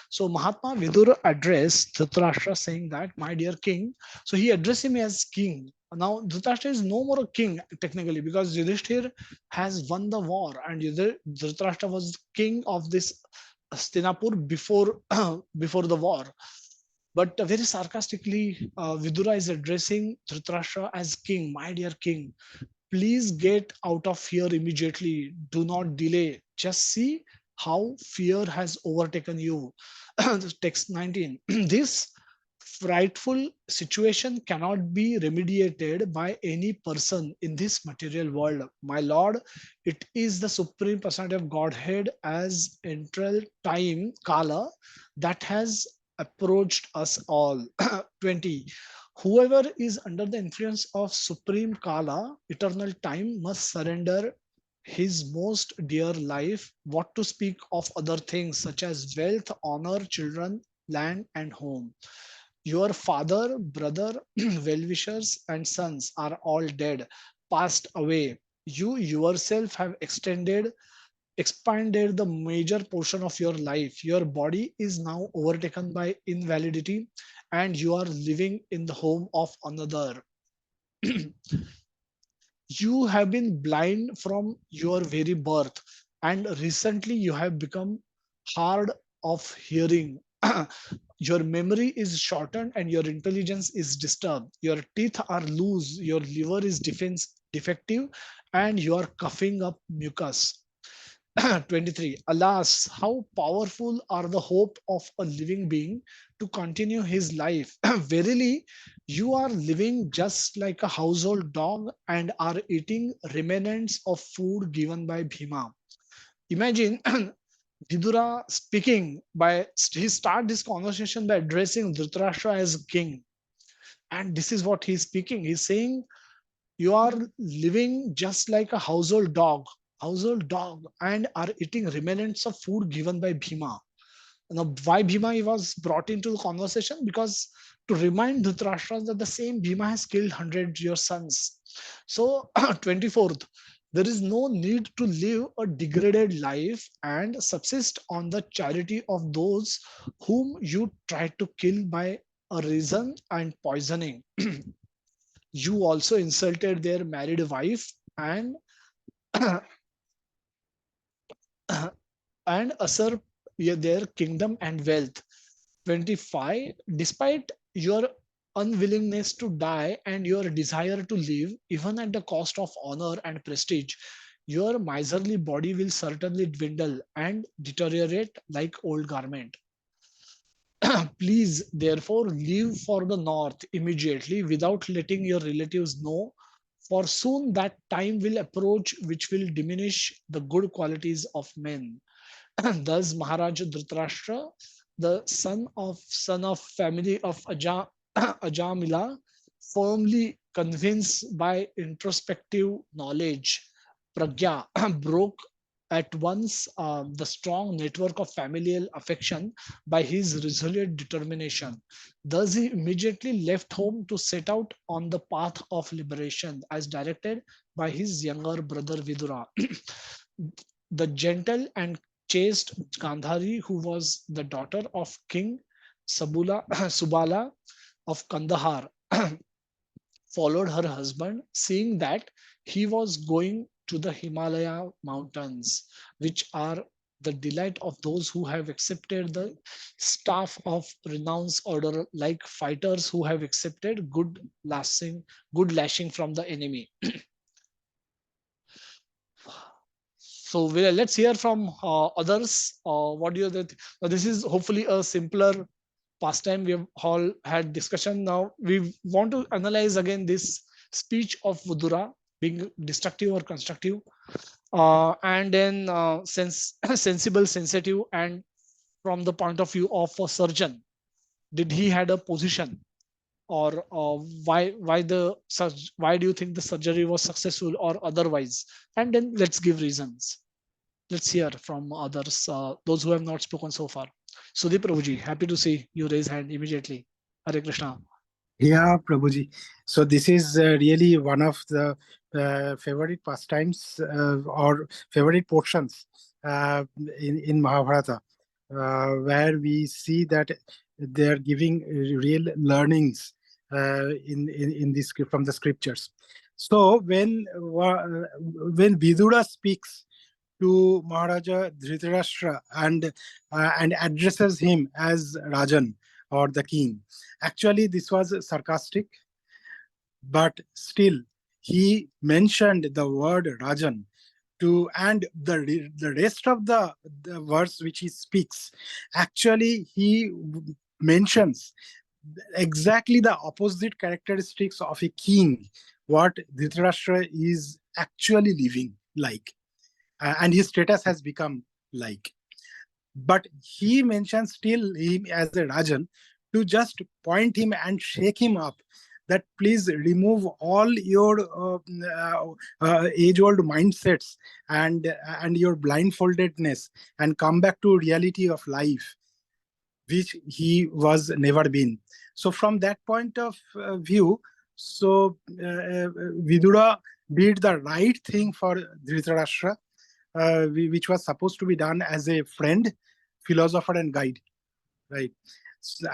So Mahatma Vidura addressed Dhritarashtra saying that, my dear king. So he addressed him as king. Now Dhritarashtra is no more a king technically, because Yudhishthir has won the war, and Dhritarashtra was king of this Hastinapur before before the war. But very sarcastically, Vidura is addressing Dhritarashtra as king, my dear king. Please get out of here immediately. Do not delay. Just see how fear has overtaken you. Text 19. This frightful situation cannot be remediated by any person in this material world. My lord, it is the supreme personality of Godhead as eternal time, Kala, that has approached us all. 20. Whoever is under the influence of supreme Kala, eternal time, must surrender his most dear life, what to speak of other things such as wealth, honor, children, land, and home. Your father, brother, well-wishers, and sons are all dead, passed away. You yourself have expanded the major portion of your life. Your body is now overtaken by invalidity, and you are living in the home of another. You have been blind from your very birth, and recently you have become hard of hearing. Your memory is shortened and your intelligence is disturbed. Your teeth are loose, your liver is defective, and you are coughing up mucus. 23. Alas, how powerful are the hope of a living being to continue his life. Verily, you are living just like a household dog and are eating remnants of food given by Bhima. Imagine Vidura speaking he start this conversation by addressing Dhritarashtra as king. And this is what he's speaking. He's saying, you are living just like a household dog, and are eating remnants of food given by Bhima. Now, why Bhima he was brought into the conversation? Because to remind Dhritarashtra that the same Bhima has killed 100 your sons. So, 24th, there is no need to live a degraded life and subsist on the charity of those whom you try to kill by a reason and poisoning. You also insulted their married wife and and usurp their kingdom and wealth. 25. Despite your unwillingness to die and your desire to live, even at the cost of honor and prestige, your miserly body will certainly dwindle and deteriorate like old garment. Please, therefore, leave for the north immediately without letting your relatives know, for soon that time will approach which will diminish the good qualities of men. Thus, Maharaja Dhritarashtra, the son of family of Aja, Ajamila, firmly convinced by introspective knowledge, Pragya broke at once the strong network of familial affection by his resolute determination. Thus, he immediately left home to set out on the path of liberation as directed by his younger brother Vidura. The gentle and chaste Gandhari, who was the daughter of King Subala of Kandahar, followed her husband, seeing that he was going to the Himalaya mountains, which are the delight of those who have accepted the staff of renowned order, like fighters who have accepted good lashing from the enemy. So let's hear from others. What do you think? This is hopefully a simpler pastime. We have all had discussion. Now we want to analyze again this speech of Vidura being destructive or constructive, and then sensible, sensitive, and from the point of view of a surgeon, did he had a position, or why do you think the surgery was successful or otherwise? And then let's give reasons. Let's hear from others, those who have not spoken so far. Sudeep Prabhuji, happy to see you raise hand immediately. Hare Krishna. Yeah, Prabhuji. So this is really one of the favorite pastimes or favorite portions in Mahabharata, where we see that they are giving real learnings in this from the scriptures. So when Vidura speaks to Maharaja Dhritarashtra and addresses him as Rajan or the king. Actually, this was sarcastic, but still he mentioned the word Rajan to, and the rest of the verse which he speaks, actually he mentions exactly the opposite characteristics of a king, what Dhritarashtra is actually living like, and his status has become like. But he mentions still him as a Rajan to just point him and shake him up that please remove all your age-old mindsets and your blindfoldedness and come back to reality of life, which he was never been. So from that point of view, so Vidura did the right thing for Dhritarashtra, which was supposed to be done as a friend, philosopher, and guide, right?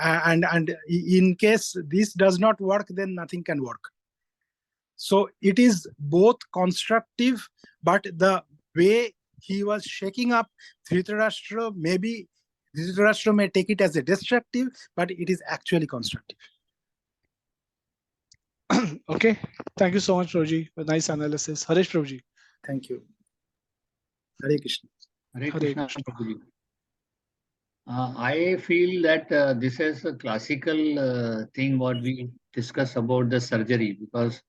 And in case this does not work, then nothing can work. So it is both constructive, but the way he was shaking up Dhritarashtra, maybe Dhritarashtra may take it as a destructive, but it is actually constructive. Okay, thank you so much, Prabhuji. A nice analysis. Harish Prabhuji. Thank you. Hare Krishna. Hare Hare Krishna, Krishna. Prabhuji. I feel that this is a classical thing what we discuss about the surgery, because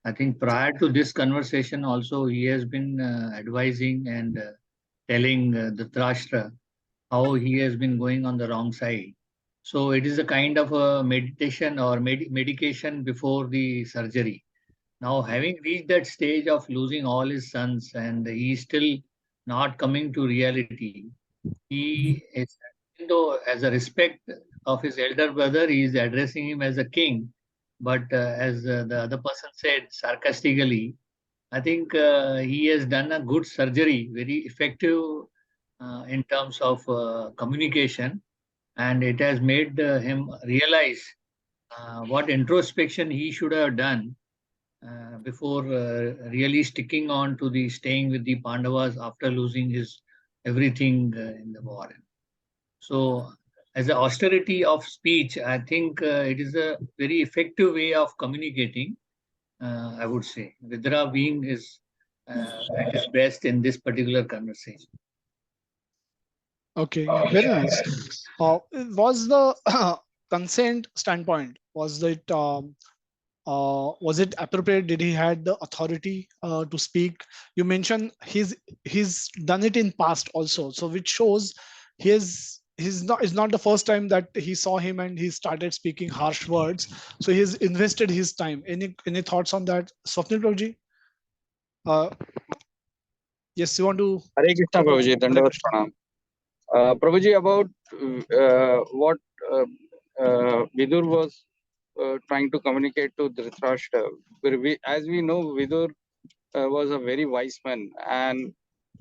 I think prior to this conversation also he has been advising and telling the Dhritarashtra how he has been going on the wrong side. So it is a kind of a meditation or medication before the surgery. Now, having reached that stage of losing all his sons and he is still not coming to reality, he is, even though as a respect of his elder brother, he is addressing him as a king. But as the other person said sarcastically, I think he has done a good surgery, very effective in terms of communication, and it has made him realize what introspection he should have done before really sticking on to the staying with the Pandavas after losing his everything in the war. So, as an austerity of speech, I think it is a very effective way of communicating. I would say Vidra being is at his best in this particular conversation. Okay, very nice. Was the consent standpoint, was it appropriate? Did he had the authority to speak? You mentioned he's done it in past also, so which shows he has it's not the first time that he saw him and he started speaking harsh words. So he's invested his time. Any thoughts on that, Swapnil Prabhuji? Yes, you want to? Hare Krishna, Prabhuji. Hare Dandavat Krishna. Pranam. Prabhuji, about what Vidur was trying to communicate to Dhritarashtra. As we know, Vidur was a very wise man, and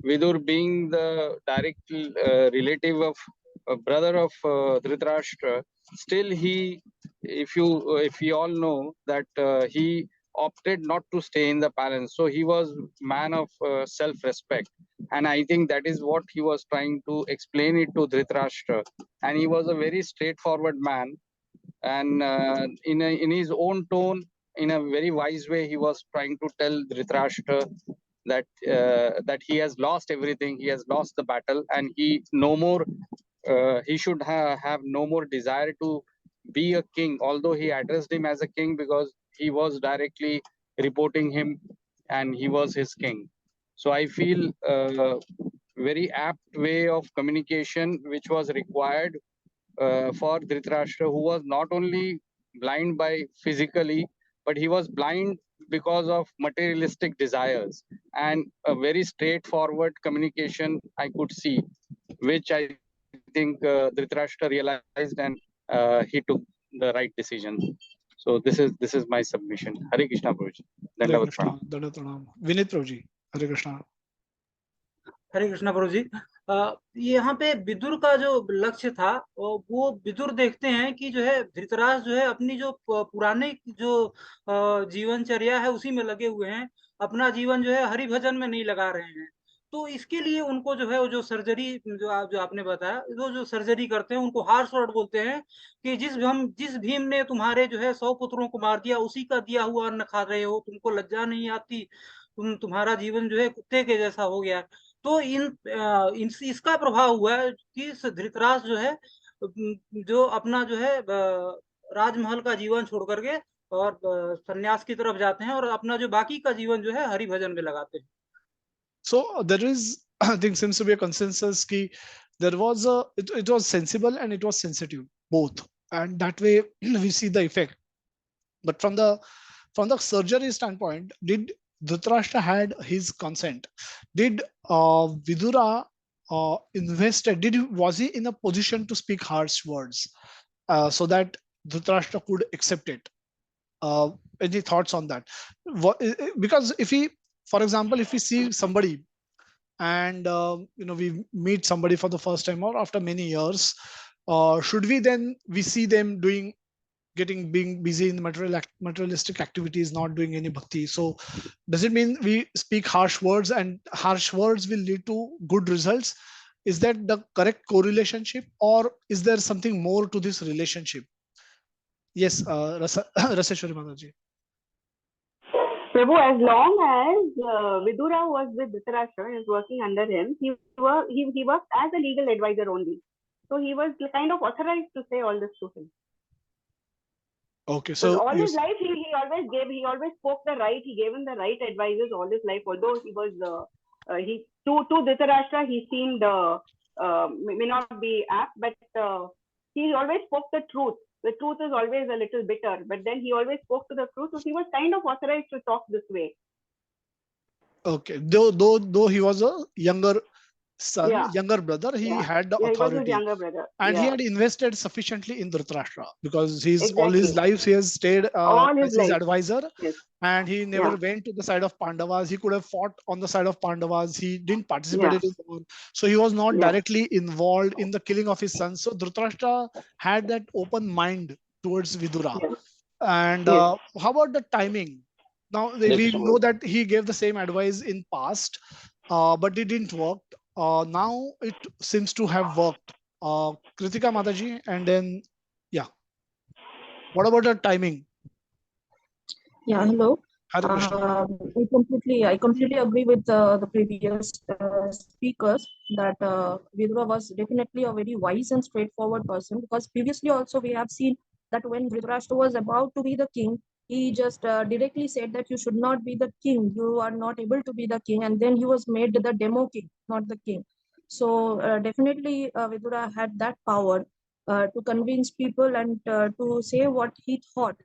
Vidur being the direct relative of brother of Dhritarashtra, still if we all know that he opted not to stay in the palace. So he was man of self-respect, and I think that is what he was trying to explain it to Dhritarashtra. And he was a very straightforward man, and in his own tone, in a very wise way, he was trying to tell Dhritarashtra that he has lost everything, he has lost the battle, and he should have no more desire to be a king. Although he addressed him as a king because he was directly reporting him, and he was his king. So I feel very apt way of communication which was required for Dhritarashtra, who was not only blind by physically, but he was blind because of materialistic desires, and a very straightforward communication I could see, which I think Dhritarashtra realized, and he took the right decision. So this is my submission. Hare Krishna, Prabhuji. Hare Dandavat Krishna. Pranam. Dandavat Pranam. Vinit Prabhuji. Hare Krishna. हरे कृष्णा प्रभु जी। यहाँ पे विदुर का जो लक्ष्य था वो विदुर देखते हैं कि जो है धृतराष्ट्र जो है अपनी जो पुराने जो जीवनचर्या है उसी में लगे हुए हैं, अपना जीवन जो है हरि भजन में नहीं लगा रहे हैं। तो इसके लिए उनको जो है वो जो सर्जरी जो आपने बताया, वो जो सर्जरी करते हैं उनको हार्श वर्ड बोलते हैं कि जिस भीम ने तुम्हारे जो है 100 पुत्रों को मार दिया, उसी का दिया हुआ अन्न खा रहे हो, तुमको लज्जा नहीं आती, तुम्हारा जीवन जो है कुत्ते के जैसा हो गया। तो इसका प्रभाव हुआ है कि धृतराष्ट्र जो है जो अपना जो है राजमहल का जीवन छोड़ करके और सन्यास की तरफ जाते हैं और अपना जो बाकी का जीवन जो है हरि भजन में लगाते हैं। So there is, I think, seems to be a consensus ki there was it was sensible and it was sensitive both, and that way we see the effect. But from the surgery standpoint, did Dhritarashtra had his consent? Did Vidura invested? Was he in a position to speak harsh words so that Dhritarashtra could accept it? Any thoughts on that? Because for example, if we see somebody and we meet somebody for the first time or after many years, should we see them being busy in materialistic activities, not doing any bhakti? So does it mean we speak harsh words and harsh words will lead to good results? Is that the correct correlationship, or is there something more to this relationship? Yes, Raseshwari Mataji. Prabhu, as long as Vidura was with Dhritarashtra and was working under him, he worked as a legal advisor only. So he was kind of authorized to say all this to him. Okay, so all his life he always spoke the right. He gave him the right advices all his life. Although he was to Dhritarashtra he seemed may not be apt, but he always spoke the truth. The truth is always a little bitter, but then he always spoke to the truth. So he was kind of authorized to talk this way. Okay, though he was a younger son, younger brother, he had the authority. He was his younger brother. And he had invested sufficiently in Dhritarashtra because all his life he has stayed as his advisor. Yes. And he never went to the side of Pandavas. He could have fought on the side of Pandavas. He didn't participate in the war. So he was not directly involved in the killing of his sons. So Dhritarashtra had that open mind towards Vidura. And how about the timing? Now we know that he gave the same advice in past, but it didn't work. Now it seems to have worked. Kritika Mataji, and then what about the timing? Yeah, hello. Hare Krishna. I completely agree with the previous speakers that Vidura was definitely a very wise and straightforward person, because previously also we have seen that when Dhritarashtra was about to be the king, he just directly said that you should not be the king, you are not able to be the king, and then he was made the demo king, not the king. So definitely Vidura had that power to convince people and to say what he thought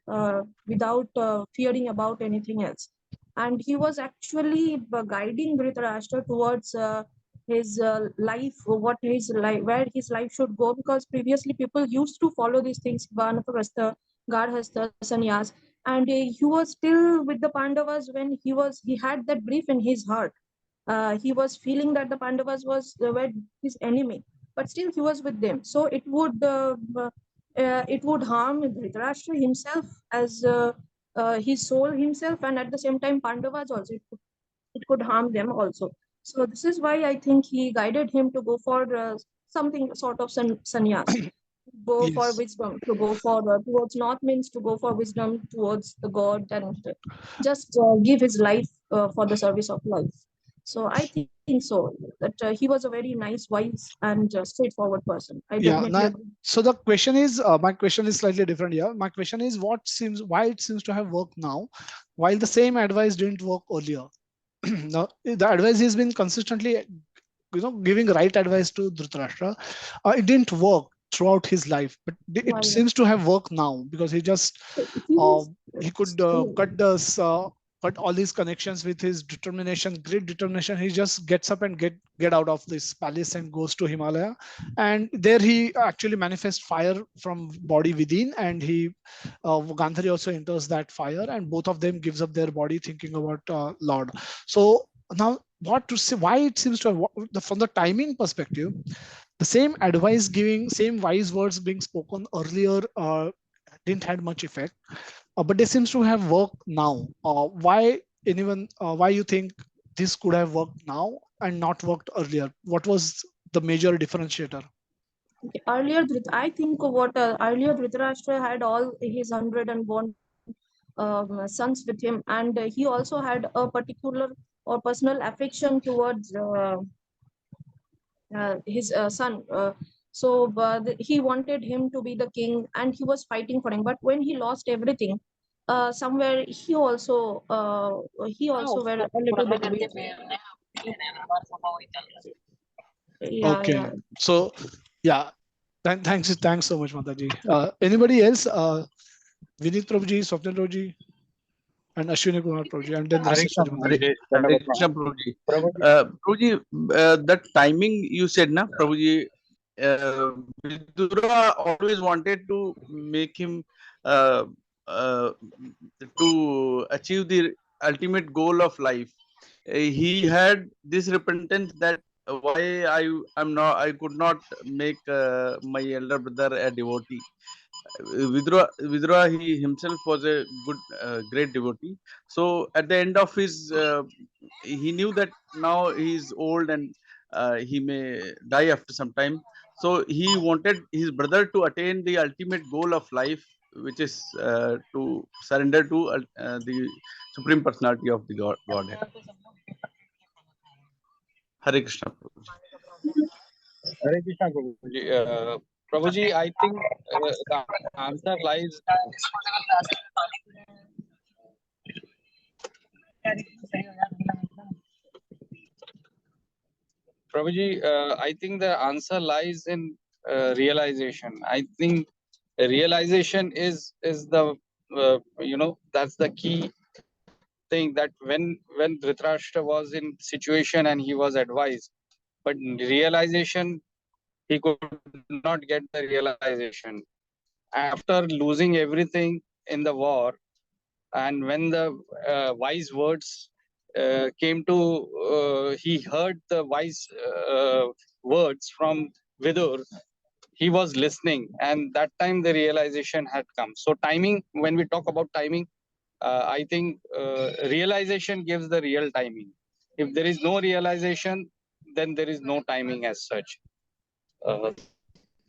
without fearing about anything else. And he was actually guiding Dhritarashtra towards his life, what his life, where his life should go. Because previously people used to follow these things, Vanaprastha, Garhastha, Sannyas, and he was still with the Pandavas when he had that belief in his heart. He was feeling that the Pandavas were his enemy, but still he was with them. So it would harm Dhritarashtra himself as his soul himself, and at the same time Pandavas also. It could harm them also. So this is why I think he guided him to go for something sort of sannyas, go for Yes. wisdom, to go for towards north means to go for wisdom towards the God, and just give his life for the service of life. So I think so that he was a very nice, wise, and straightforward person. I Yeah. definitely agree. So the question is, my question is slightly different here. My question is, why it seems to have worked now, while the same advice didn't work earlier? Now, the advice has been consistently, giving right advice to Dhritarashtra. It didn't work throughout his life, but it Why? seems to have worked now because he just He uh, was he could cut all these connections with his determination, great determination. He just gets up and get out of this palace and goes to Himalaya, and there he actually manifests fire from body within, and he Gandhari also enters that fire, and both of them gives up their body thinking about Lord. So now, what to say? Why it seems to have, from the timing perspective, the same advice giving, same wise words being spoken earlier didn't had much effect, but they seems to have worked now. Why you think this could have worked now and not worked earlier? What was the major differentiator? Earlier, I think what earlier Dhritarashtra had all his 101 sons with him, and he also had a particular or personal affection towards his son. So he wanted him to be the king, and he was fighting for him. But when he lost everything, somewhere he also were a little bit weak. Yeah, Okay, yeah. so yeah, thanks so much, Mataji. Anybody else? Vinit Prabhuji, Swapnil Prabhuji, and Ashwini Kumar Prabhuji, and then Hare Krishna, Raseshwari Mataji. Prabhuji. Hare Krishna, Prabhuji. Prabhuji, that timing you said, na, Prabhuji, Vidura always wanted to make him uh, uh, to achieve the ultimate goal of life. He had this repentance that why I could not make my elder brother a devotee. Vidura, he himself was a good, great devotee. So at the end of his, he knew that now he is old and he may die after some time. So he wanted his brother to attain the ultimate goal of life, which is to surrender to the Supreme Personality of the Godhead. Hare Krishna. Hare Krishna, Prabhuji. Prabhuji, I think the answer lies. Prabhuji, I think the answer lies in realization. I think realization is the that's the key thing, that when Dhritarashtra was in situation and he was advised, but realization, he could not get the realization. After losing everything in the war, and when the wise words came to, he heard the wise words from Vidur, he was listening, and that time the realization had come. So timing, when we talk about timing, I think realization gives the real timing. If there is no realization, then there is no timing as such.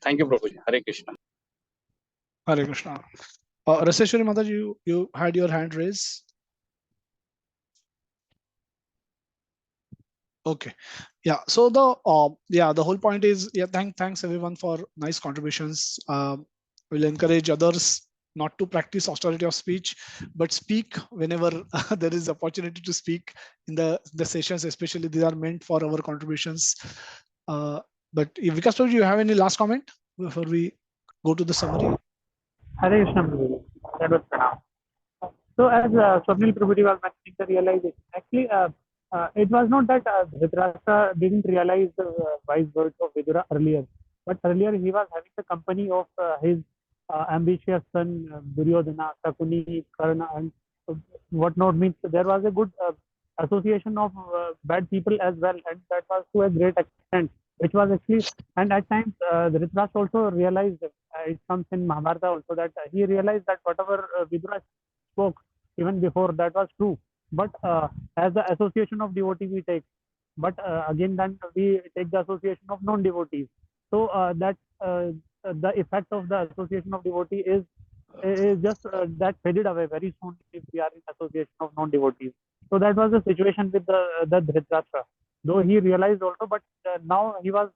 Thank you, Prabhuji. Hare Krishna. Hare Krishna. Raseshwari Mataji, you had your hand raised. Okay, yeah. So the whole point is, thanks everyone for nice contributions. We'll encourage others not to practice austerity of speech, but speak whenever there is opportunity to speak in the sessions. Especially these are meant for our contributions. But Vikas, do you have any last comment before we go to the summary? Hare Krishna Prabhuji. That was pranam. So as Swapnil Prabhuji was mentioning the realization, actually it was not that Dhritarashtra didn't realize the wise words of Vidura earlier, but earlier he was having the company of his ambitious son Duryodhana, Shakuni, Karna, and whatnot. Means there was a good association of bad people as well, and that was to a great extent, which was actually, and at times Dhritarashtra also realized, it comes in Mahabharata also, that he realized that whatever Vidura spoke even before, that was true, but as the association of devotee we take, but again then we take the association of non-devotees. So that the effect of the association of devotee is just that faded away very soon if we are in association of non-devotees. So that was the situation with the Dhritarashtra, though he realized also, but now he was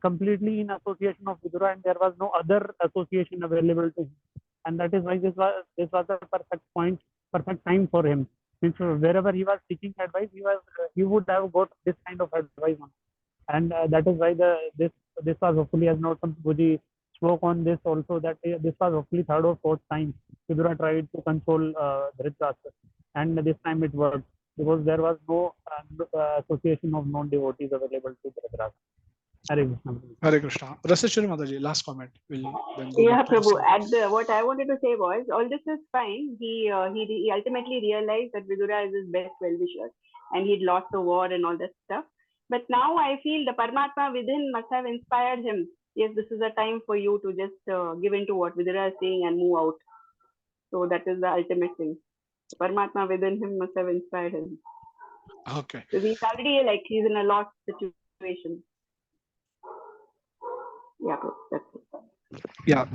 completely in association of Vidura, and there was no other association available to him, and that is why this was a perfect time for him. Means wherever he was seeking advice, he would have got this kind of advice on, and that is why this was hopefully, as Nautam Prabhuji spoke on this also, that this was hopefully third or fourth time Vidura tried to console Dhritarashtra, and this time it worked because there was no association of non-devotees available to Dhritarashtra. Hare Krishna. Hare Krishna. Raseshwari Mataji, last comment. We'll then go Yeah, back to the Prabhu. summary. What I wanted to say was, all this is fine. He ultimately realized that Vidura is his best well-wisher, and he'd lost the war and all that stuff. But now I feel the Paramatma within must have inspired him. Yes, this is a time for you to just give in to what Vidura is saying and move out. So that is the ultimate thing. The Paramatma within him must have inspired him. Okay. So he's already he's in a lost situation. Yeah, Prabhu, that's it. Yeah.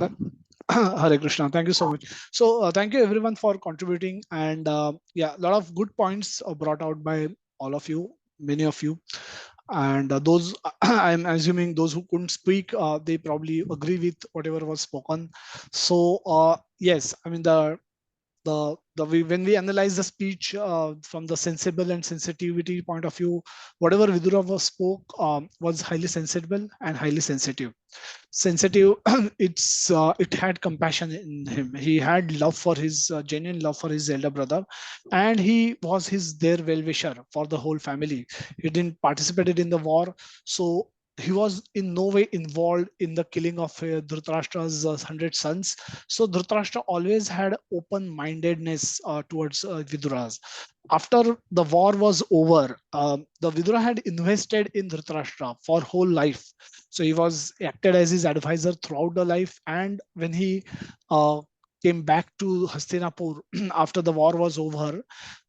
Hare Krishna. Thank you so much. So thank you everyone for contributing, and yeah, a lot of good points brought out by all of you, many of you, and those I'm assuming those who couldn't speak, they probably agree with whatever was spoken. So yes, I mean when we analyze the speech from the sensible and sensitivity point of view, whatever Vidura was spoke was highly sensible and highly sensitive. It had compassion in him. He had love for his genuine love for his elder brother, and he was their well-wisher for the whole family. He didn't participated in the war, so he was in no way involved in the killing of Dhritarashtra's 100 sons. So Dhritarashtra always had open-mindedness towards Viduras. After the war was over, the Vidura had invested in Dhritarashtra for whole life. So he was acted as his advisor throughout the life, and when he came back to Hastinapur after the war was over,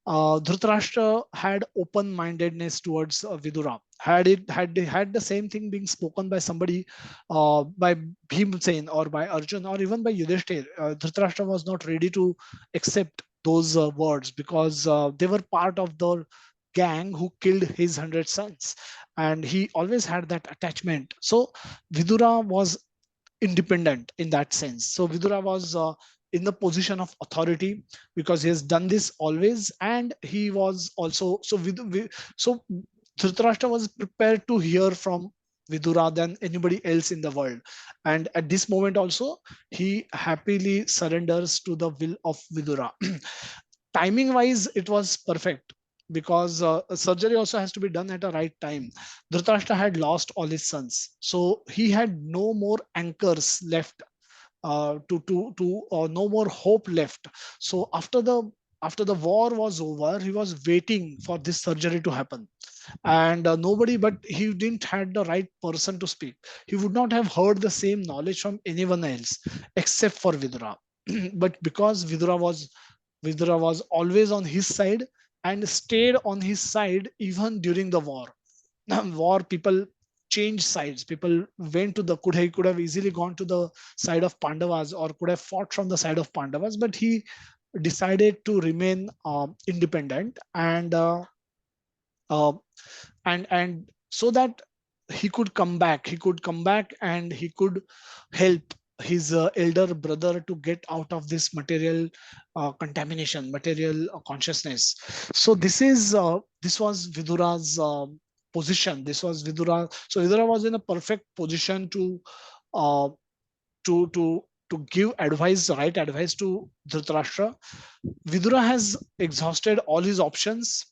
Dhritarashtra had open-mindedness towards Vidura. Had the same thing being spoken by somebody, by Bhimsen or by Arjun or even by Yudhishthir, Dhritarashtra was not ready to accept those words, because they were part of the gang who killed his 100 sons, and he always had that attachment. So Vidura was independent in that sense. So Vidura was in the position of authority because he has done this always, and he was also so Dhritarashtra was prepared to hear from Vidura than anybody else in the world, and at this moment also he happily surrenders to the will of Vidura. Timing wise, it was perfect, because surgery also has to be done at a right time. Dhritarashtra had lost all his sons, so he had no more anchors left, no more hope left. So after the war was over, he was waiting for this surgery to happen, and nobody, but he didn't had the right person to speak. He would not have heard the same knowledge from anyone else except for Vidura. But because Vidura was always on his side and stayed on his side even during the war. War, people changed sides. People went to he could have easily gone to the side of Pandavas or could have fought from the side of Pandavas, but he decided to remain independent, uh, and so that he could come back and he could help his elder brother to get out of this material contamination, material consciousness. So this was Vidura's position. This was Vidura. So Vidura was in a perfect position to uh, to to to give advice, right advice to Dhritarashtra. Vidura has exhausted all his options.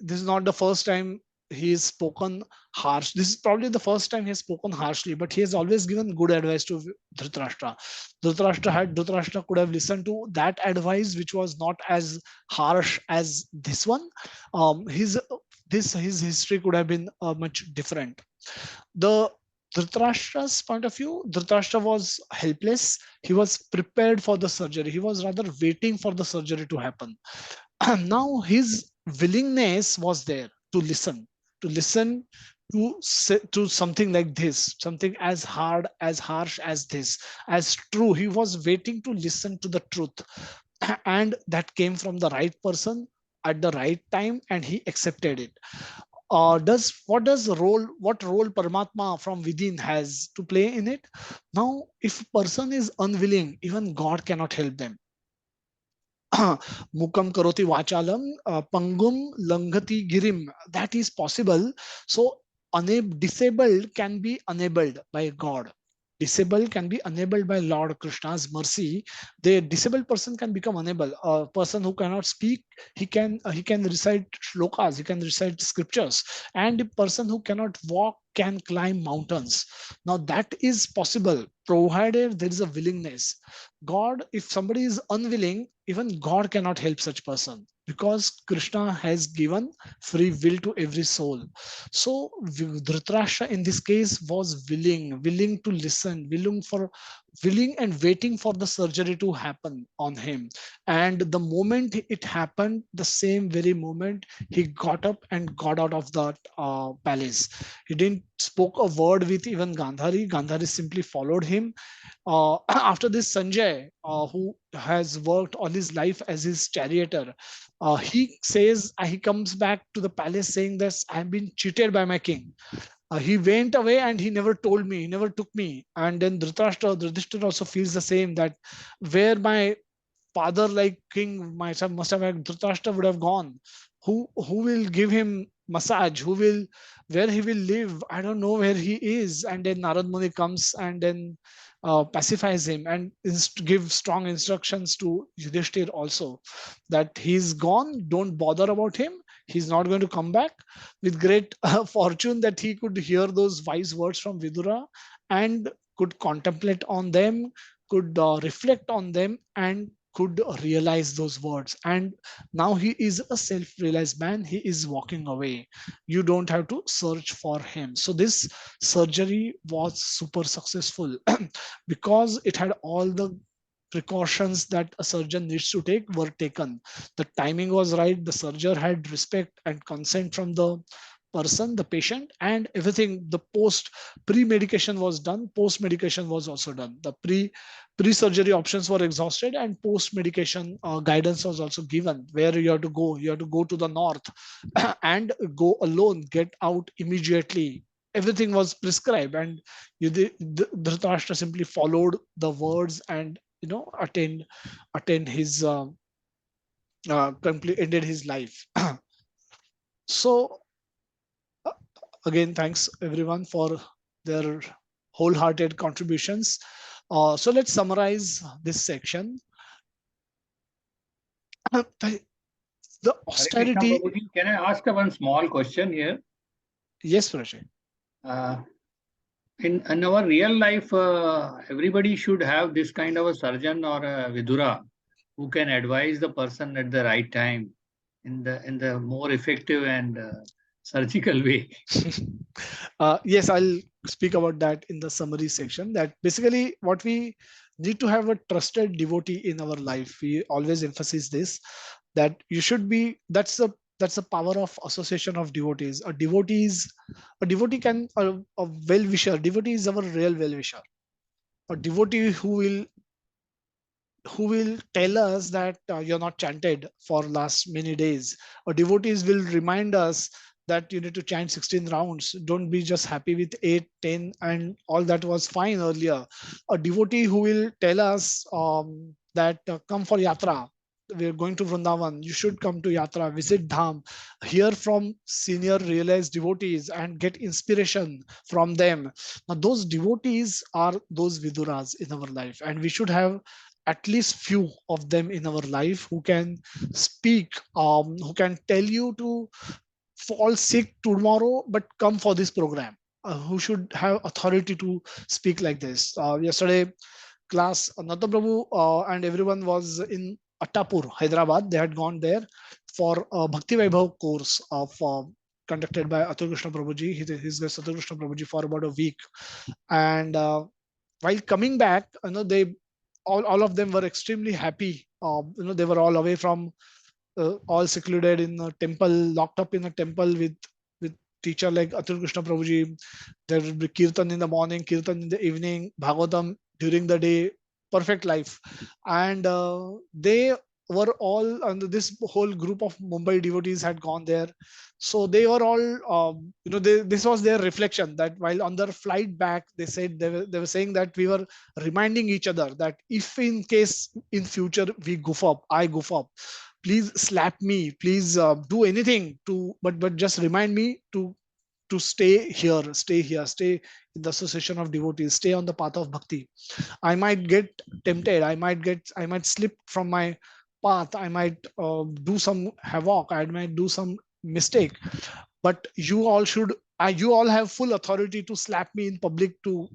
This is not the first time he has spoken harsh. This is probably the first time he has spoken harshly, but he has always given good advice to Dhritarashtra. Dhritarashtra could have listened to that advice, which was not as harsh as this one. His history could have been much different. The Dhritarashtra's point of view, Dhritarashtra was helpless. He was prepared for the surgery. He was rather waiting for the surgery to happen. Now his willingness was there to listen to something like this, something as hard, as harsh as this, as true. He was waiting to listen to the truth, and that came from the right person at the right time, and he accepted it. What role Paramatma from within has to play in it? Now, if person is unwilling, even God cannot help them. Mukam karoti vachalam, pangum langhati girim. That is possible. So, disabled can be enabled by God. Disabled can be enabled by Lord Krishna's mercy. The disabled person can become unable. A person who cannot speak, he can recite shlokas, he can recite scriptures, and a person who cannot walk can climb mountains. Now that is possible provided there is a willingness. God, if somebody is unwilling, even God cannot help such person, because Krishna has given free will to every soul. So Dhritarashtra in this case was willing to listen, willing and waiting for the surgery to happen on him. And the moment it happened, the same very moment, he got up and got out of that palace. He didn't spoke a word with even Gandhari. Gandhari simply followed him. After this, Sanjay, who has worked all his life as his charioteer, he says, he comes back to the palace saying this, I've been cheated by my king. He went away and he never told me, he never took me. And then Dhritarashtra also feels the same, that where my father like king myself must have had, Dhritarashtra would have gone. Who will give him massage? Who will, where he will live? I don't know where he is. And then Narad Muni comes and then pacifies him and give strong instructions to Yudhishthir also, that he's gone, don't bother about him, he's not going to come back. With great fortune that he could hear those wise words from Vidura and could contemplate on them, could reflect on them, and could realize those words. And now he is a self-realized man. He is walking away. You don't have to search for him. So this surgery was super successful because it had all the precautions that a surgeon needs to take were taken. The timing was right. The surgeon had respect and consent from the person, the patient, and everything. The pre-medication was done, post-medication was also done. The pre-surgery options were exhausted, and post-medication guidance was also given, where you have to go. You have to go to the north and go alone, get out immediately. Everything was prescribed, and Dhritarashtra simply followed the words and attained his ended his life. So again, thanks everyone for their wholehearted contributions. So let's summarize this section. The austerity. Prabhuji, can I ask one small question here? Yes, Prashant. In our real life, everybody should have this kind of a surgeon or a Vidura who can advise the person at the right time in the more effective and surgical way. Yes, I'll speak about that in the summary section. That basically what we need to have a trusted devotee in our life. We always emphasize this, that you should be. That's the power of association of devotees. A devotee can a well-wisher. Devotee is our real well-wisher. A devotee who will tell us that you're not chanted for last many days. Or devotees will remind us that you need to chant 16 rounds. Don't be just happy with 8, 10, and all that was fine earlier. A devotee who will tell us that come for yatra. we're going to Vrindavan, you should come to Yatra, visit Dham, hear from senior realized devotees and get inspiration from them. Now, those devotees are those Viduras in our life, and we should have at least few of them in our life who can speak, who can tell you to fall sick tomorrow, but come for this program. Who should have authority to speak like this. Yesterday, class, Nata Prabhu and everyone was in Attapur, Hyderabad. They had gone there for a Bhakti Vaibhav course of conducted by Atul Krishna Prabhuji. He's the Atul Krishna Prabhuji for about a week. And while coming back, they all of them were extremely happy. They were all away from all secluded in a temple, locked up in a temple with teacher like Atul Krishna Prabhuji. There will be kirtan in the morning, kirtan in the evening, Bhagavatam during the day, perfect life. And they were all, and this whole group of Mumbai devotees had gone there. So they were all, this was their reflection that while on their flight back, they said they were saying that we were reminding each other that if in case in future we goof up, I goof up, please slap me, please do anything to, but just remind me to stay here, stay in the association of devotees, stay on the path of bhakti. I might get tempted, I might slip from my path, I might do some havoc, I might do some mistake, but you all should, you all have full authority to slap me in public to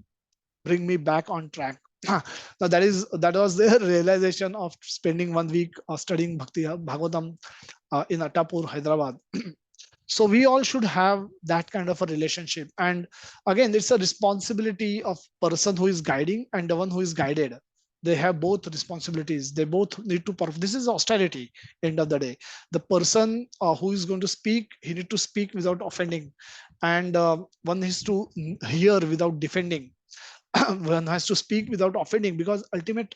bring me back on track. Now that was their realization of spending 1 week studying Bhakti Bhagavatam in Attapur, Hyderabad. So we all should have that kind of a relationship. And again, it's a responsibility of person who is guiding and the one who is guided. They have both responsibilities. They both need to perform. This is austerity. End of the day, the person who is going to speak, he need to speak without offending, and one is to hear without defending. One has to speak without offending, because ultimate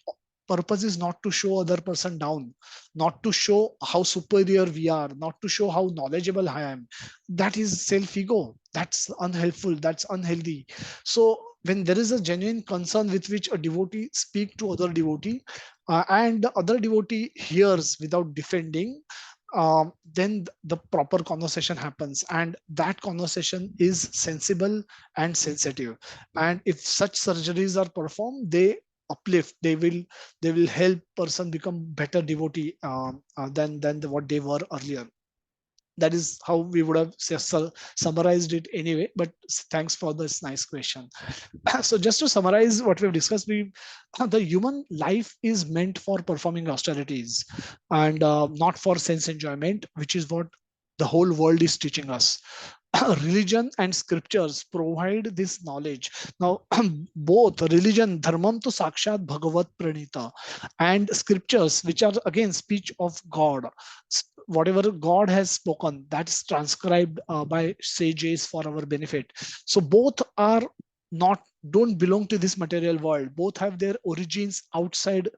purpose is not to show other person down, not to show how superior we are, not to show how knowledgeable I am. That is self ego. That's unhelpful, that's unhealthy. So when there is a genuine concern with which a devotee speak to other devotee, and the other devotee hears without defending, then the proper conversation happens, and that conversation is sensible and sensitive. And if such surgeries are performed, they uplift, they will help person become better devotee than what they were earlier. That is how we would have summarized it anyway, but thanks for this nice question. So just to summarize what we've discussed, the human life is meant for performing austerities, and not for sense enjoyment, which is what the whole world is teaching us. Religion and scriptures provide this knowledge. Now, both religion, dharmam to sakshat bhagavat pranita, and scriptures, which are again speech of God, whatever God has spoken, that is transcribed by sages for our benefit. So both are don't belong to this material world. Both have their origins outside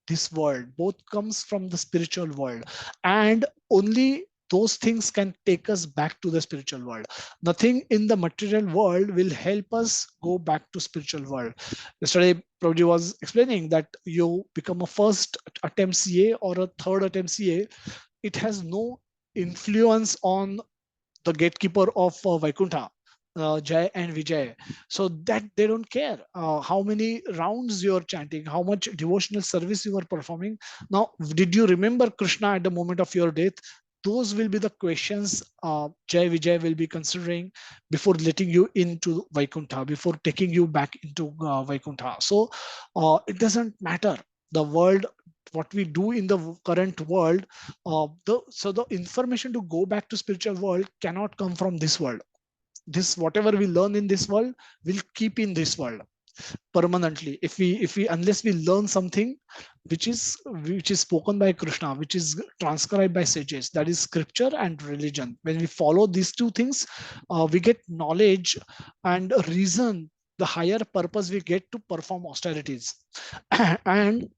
this world. Both comes from the spiritual world, and only those things can take us back to the spiritual world. Nothing in the material world will help us go back to spiritual world. Yesterday, Prabhuji was explaining that you become a first attempt CA or a third attempt CA, it has no influence on the gatekeeper of Vaikuntha, Jai and Vijay. So that they don't care how many rounds you're chanting, how much devotional service you are performing. Now, did you remember Krishna at the moment of your death? Those will be the questions Jai Vijay will be considering before letting you into Vaikuntha, before taking you back into Vaikuntha. So it doesn't matter the world, what we do in the current world. So the information to go back to spiritual world cannot come from this world. This whatever we learn in this world will keep in this world permanently. If we unless we learn something which is spoken by Krishna, which is transcribed by sages, that is scripture and religion. When we follow these two things, we get knowledge and reason, the higher purpose we get to perform austerities. And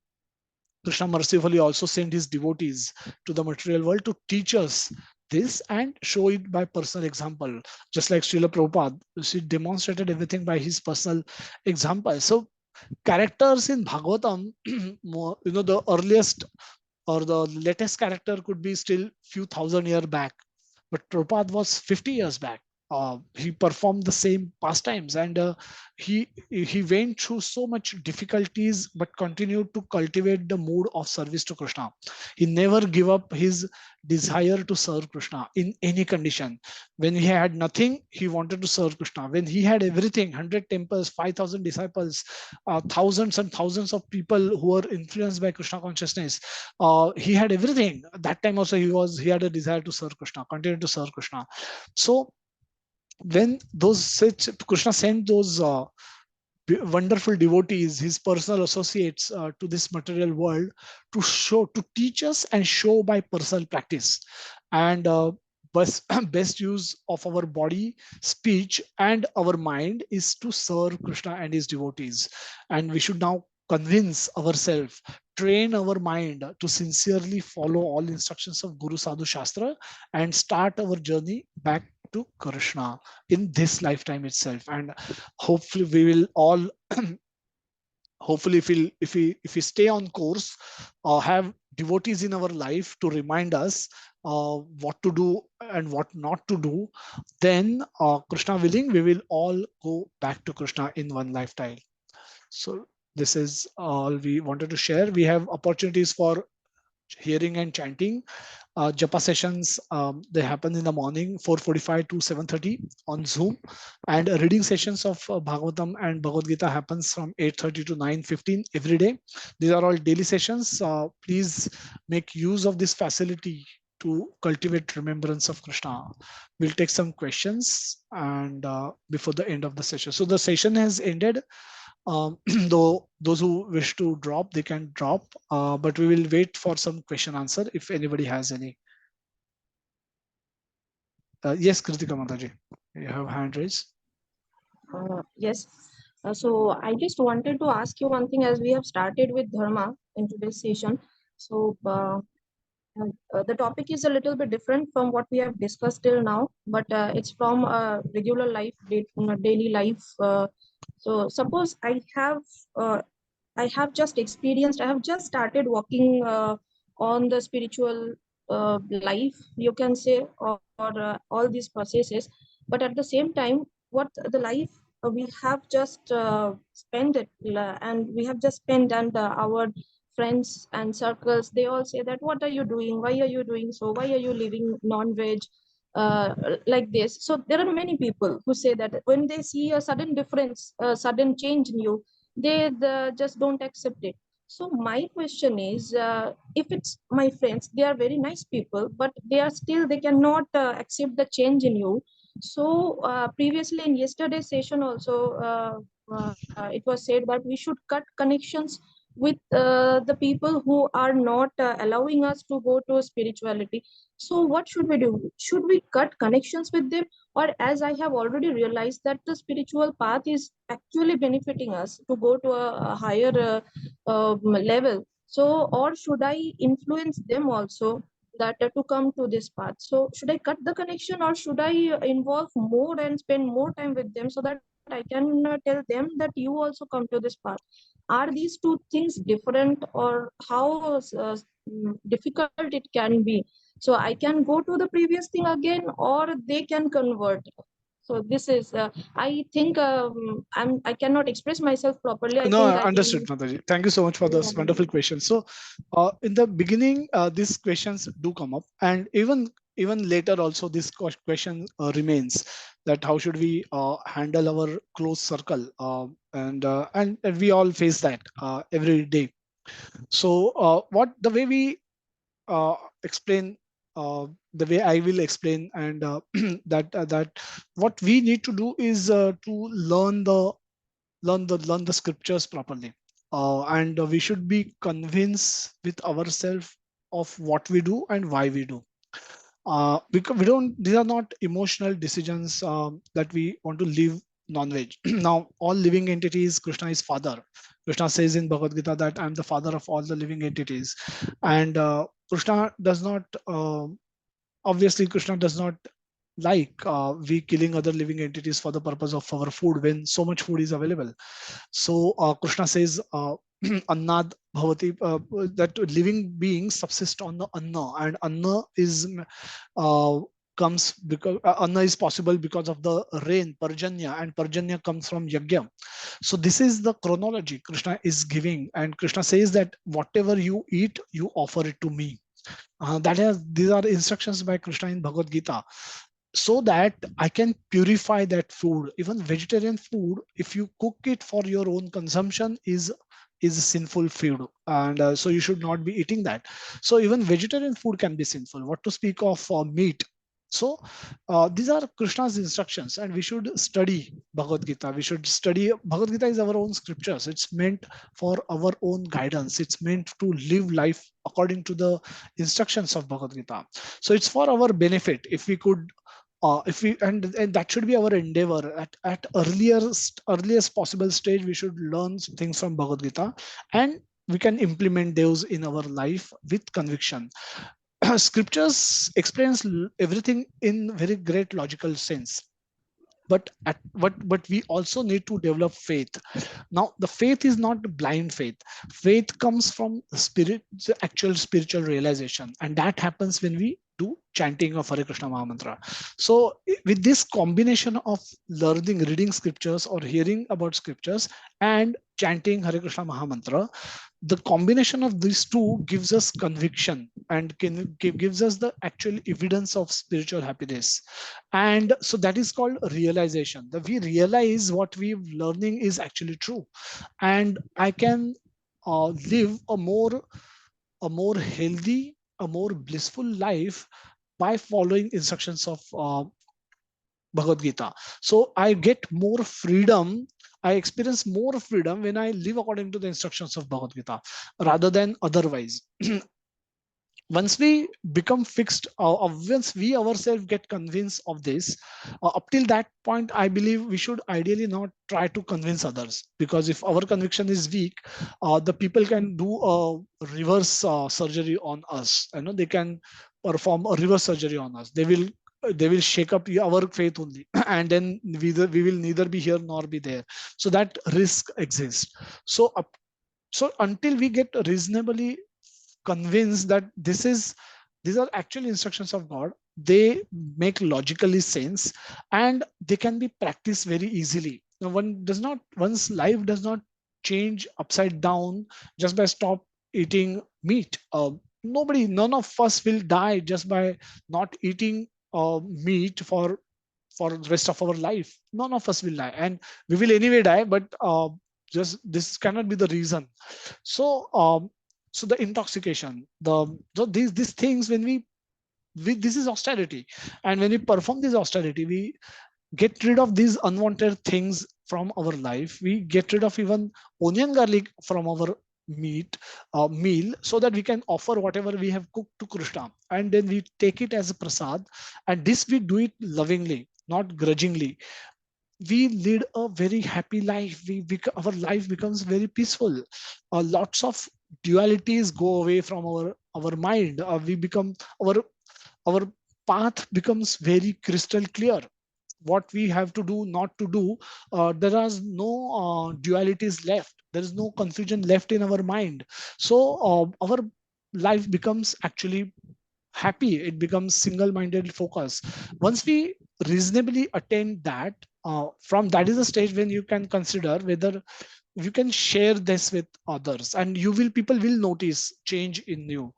Krishna mercifully also sent his devotees to the material world to teach us this and show it by personal example. Just like Srila Prabhupada, he demonstrated everything by his personal example. So characters in Bhagavatam, the earliest or the latest character could be still few thousand years back, but Prabhupada was 50 years back. He performed the same pastimes, and he went through so much difficulties, but continued to cultivate the mood of service to Krishna. He never gave up his desire to serve Krishna in any condition. When he had nothing, he wanted to serve Krishna. When he had everything, 100 temples, 5,000 disciples, thousands and thousands of people who were influenced by Krishna consciousness, he had everything. That time also he had a desire to serve Krishna, continue to serve Krishna. So when Krishna sent those wonderful devotees, his personal associates, to this material world to teach us and show by personal practice. And best use of our body, speech, and our mind is to serve Krishna and his devotees. And we should now convince ourselves, train our mind to sincerely follow all instructions of Guru Sadhu Shastra and start our journey back to Krishna in this lifetime itself. And hopefully we will all hopefully if we stay on course, have devotees in our life to remind us what to do and what not to do, then Krishna willing, we will all go back to Krishna in one lifetime. So this is all we wanted to share. We have opportunities for hearing and chanting. Japa sessions, they happen in the morning 4:45 to 7:30 on Zoom, and reading sessions of Bhagavatam and Bhagavad Gita happens from 8:30 to 9:15 every day. These are all daily sessions. Please make use of this facility to cultivate remembrance of Krishna. We'll take some questions and before the end of the session. So the session has ended. Though those who wish to drop, they can drop, but we will wait for some question answer if anybody has any. Yes, Kritika Mataji, you have hand raised. Yes. So I just wanted to ask you one thing, as we have started with dharma in today's session. So the topic is a little bit different from what we have discussed till now, but it's from regular life, daily life. So suppose I have just experienced, I have just started walking on the spiritual life, you can say, or all these processes. But at the same time, what the life we have just spent it, and we have just spent, and our friends and circles, they all say that, what are you doing? Why are you doing so? Why are you living non-veg? Like this. So there are many people who say that when they see a sudden difference, a sudden change in you, they just don't accept it. So my question is, if it's my friends, they are very nice people, but they cannot accept the change in you. So previously in yesterday's session also, it was said that we should cut connections with the people who are not allowing us to go to spirituality. So what should we do? Should we cut connections with them? Or, as I have already realized that the spiritual path is actually benefiting us to go to a higher level. So, or should I influence them also that to come to this path? So should I cut the connection, or should I involve more and spend more time with them, so that I can tell them that you also come to this path? Are these two things different, or how difficult it can be? So I can go to the previous thing again, or they can convert. So this is I think I cannot express myself properly. I No, think I understood, Mataji. Thank you so much for this wonderful question. So in the beginning, these questions do come up, and even later also this question remains, that how should we handle our close circle, and we all face that every day. So what the way we explain, the way I will explain, and that what we need to do is to learn the scriptures properly, and we should be convinced with ourselves of what we do and why we do. Because we don't, these are not emotional decisions that we want to live non-veg. Now all living entities, Krishna is father. Krishna says in Bhagavad Gita that I am the father of all the living entities, and Krishna does not obviously Krishna does not like we killing other living entities for the purpose of our food when so much food is available. So Krishna says annad bhavati, that living beings subsist on the anna, and anna is comes because anna is possible because of the rain, parjanya, and parjanya comes from yajna. So this is the chronology Krishna is giving, and Krishna says that whatever you eat, you offer it to me. These are instructions by Krishna in Bhagavad Gita, so that I can purify that food. Even vegetarian food, if you cook it for your own consumption, is sinful food, and so you should not be eating that. So even vegetarian food can be sinful, what to speak of meat. So these are Krishna's instructions, and we should study Bhagavad Gita. We should study Bhagavad Gita is our own scriptures. It's meant for our own guidance. It's meant to live life according to the instructions of Bhagavad Gita. So it's for our benefit. If we could if we and that should be our endeavor at earliest possible stage, we should learn things from Bhagavad Gita, and we can implement those in our life with conviction. Scriptures explains everything in very great logical sense, but we also need to develop faith. Now the faith is not blind faith. Faith comes from spirit, the actual spiritual realization, and that happens when we do chanting of Hare Krishna Mahamantra. So with this combination of learning, reading scriptures or hearing about scriptures and chanting Hare Krishna Mahamantra, the combination of these two gives us conviction and gives us the actual evidence of spiritual happiness. And so that is called realization, that we realize what we're learning is actually true, and I can live a more healthy, a more blissful life by following instructions of Bhagavad Gita. So I get more freedom. I experience more freedom when I live according to the instructions of Bhagavad Gita rather than otherwise. Once we become fixed, once we ourselves get convinced of this, up till that point, I believe we should ideally not try to convince others, because if our conviction is weak, the people can do a reverse surgery on us. You know, they can perform a reverse surgery on us. They will shake up our faith only, and then we will neither be here nor be there. So that risk exists. So until we get reasonably convinced that these are actual instructions of God, they make logically sense, and they can be practiced very easily. Now, one's life does not change upside down just by stop eating meat. None of us will die just by not eating meat for the rest of our life. None of us will die, and we will anyway die, but just this cannot be the reason. So the intoxication, these things, when we this is austerity, and when we perform this austerity, we get rid of these unwanted things from our life. We get rid of even onion garlic from our meal, so that we can offer whatever we have cooked to Krishna, and then we take it as a prasad, and this we do it lovingly, not grudgingly. We lead a very happy life. Our life becomes very peaceful. Lots of dualities go away from our mind. We become our path becomes very crystal clear. What we have to do, not to do, there are no dualities left. There is no confusion left in our mind. So our life becomes actually happy. It becomes single-minded focus. Once we reasonably attain that, from that is a stage when you can consider whether you can share this with others, and people will notice change in you,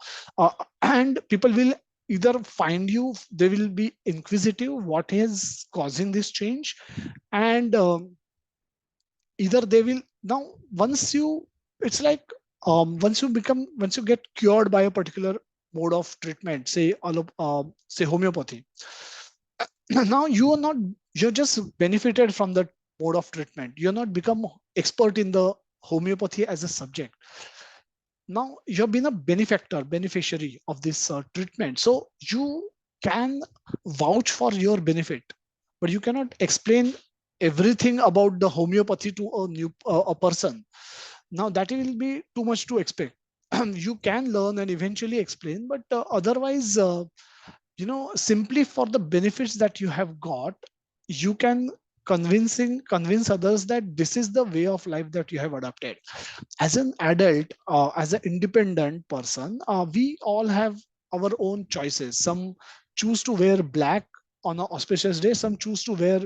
and people will either find you, they will be inquisitive what is causing this change, and either they will now once you it's like once you get cured by a particular mode of treatment, say homeopathy. Now you're just benefited from that mode of treatment. You're not become expert in the homeopathy as a subject. Now you've been a beneficiary of this treatment, so you can vouch for your benefit, but you cannot explain everything about the homeopathy to a person. Now that will be too much to expect. You can learn and eventually explain, but otherwise, simply for the benefits that you have got, you can convince others that this is the way of life that you have adopted. As an adult, as an independent person, we all have our own choices. Some choose to wear black on an auspicious day, some choose to wear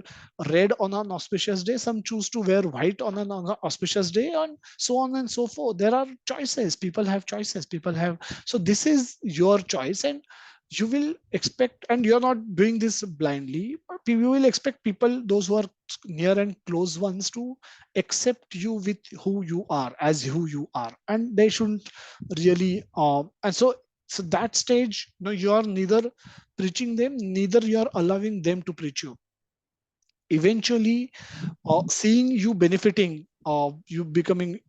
red on an auspicious day, some choose to wear white on an auspicious day, and so on and so forth. There are choices, people have choices, people have, so this is your choice, and you will expect, and you're not doing this blindly, but you will expect people, those who are near and close ones, to accept you with who you are, as who you are, and they shouldn't really and so that stage, no, you are neither preaching them, neither you are allowing them to preach you. Eventually, seeing you benefiting, you becoming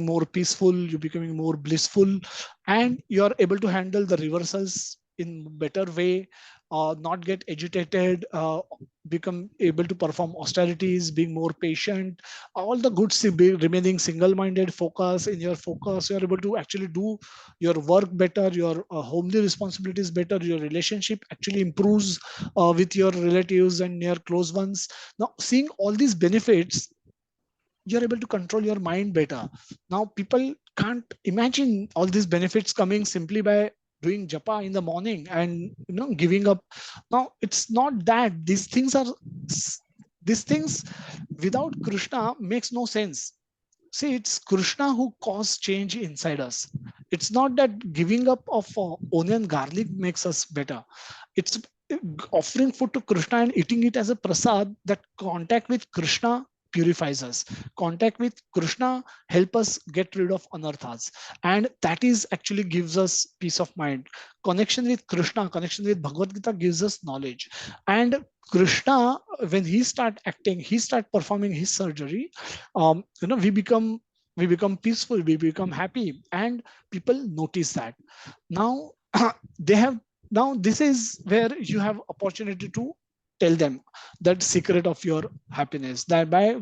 more peaceful, you becoming more blissful, and you are able to handle the reversals in better way, not get agitated, become able to perform austerities, being more patient, all the good, remaining single-minded, focus in your focus, you are able to actually do your work better, your homely responsibilities better, your relationship actually improves with your relatives and near close ones. Now, seeing all these benefits, you're able to control your mind better. Now, people can't imagine all these benefits coming simply by doing japa in the morning and giving up. Now, it's not that these things without Krishna makes no sense. See, it's Krishna who caused change inside us. It's not that giving up of onion garlic makes us better. It's offering food to Krishna and eating it as a prasad. That contact with Krishna purifies us. Contact with Krishna help us get rid of anarthas, and that is actually gives us peace of mind. Connection with Krishna, connection with Bhagavad Gita gives us knowledge, and Krishna, when he start acting, he start performing his surgery, we become peaceful, we become happy, and people notice that. Now they have, now this is where you have opportunity to tell them that secret of your happiness, that by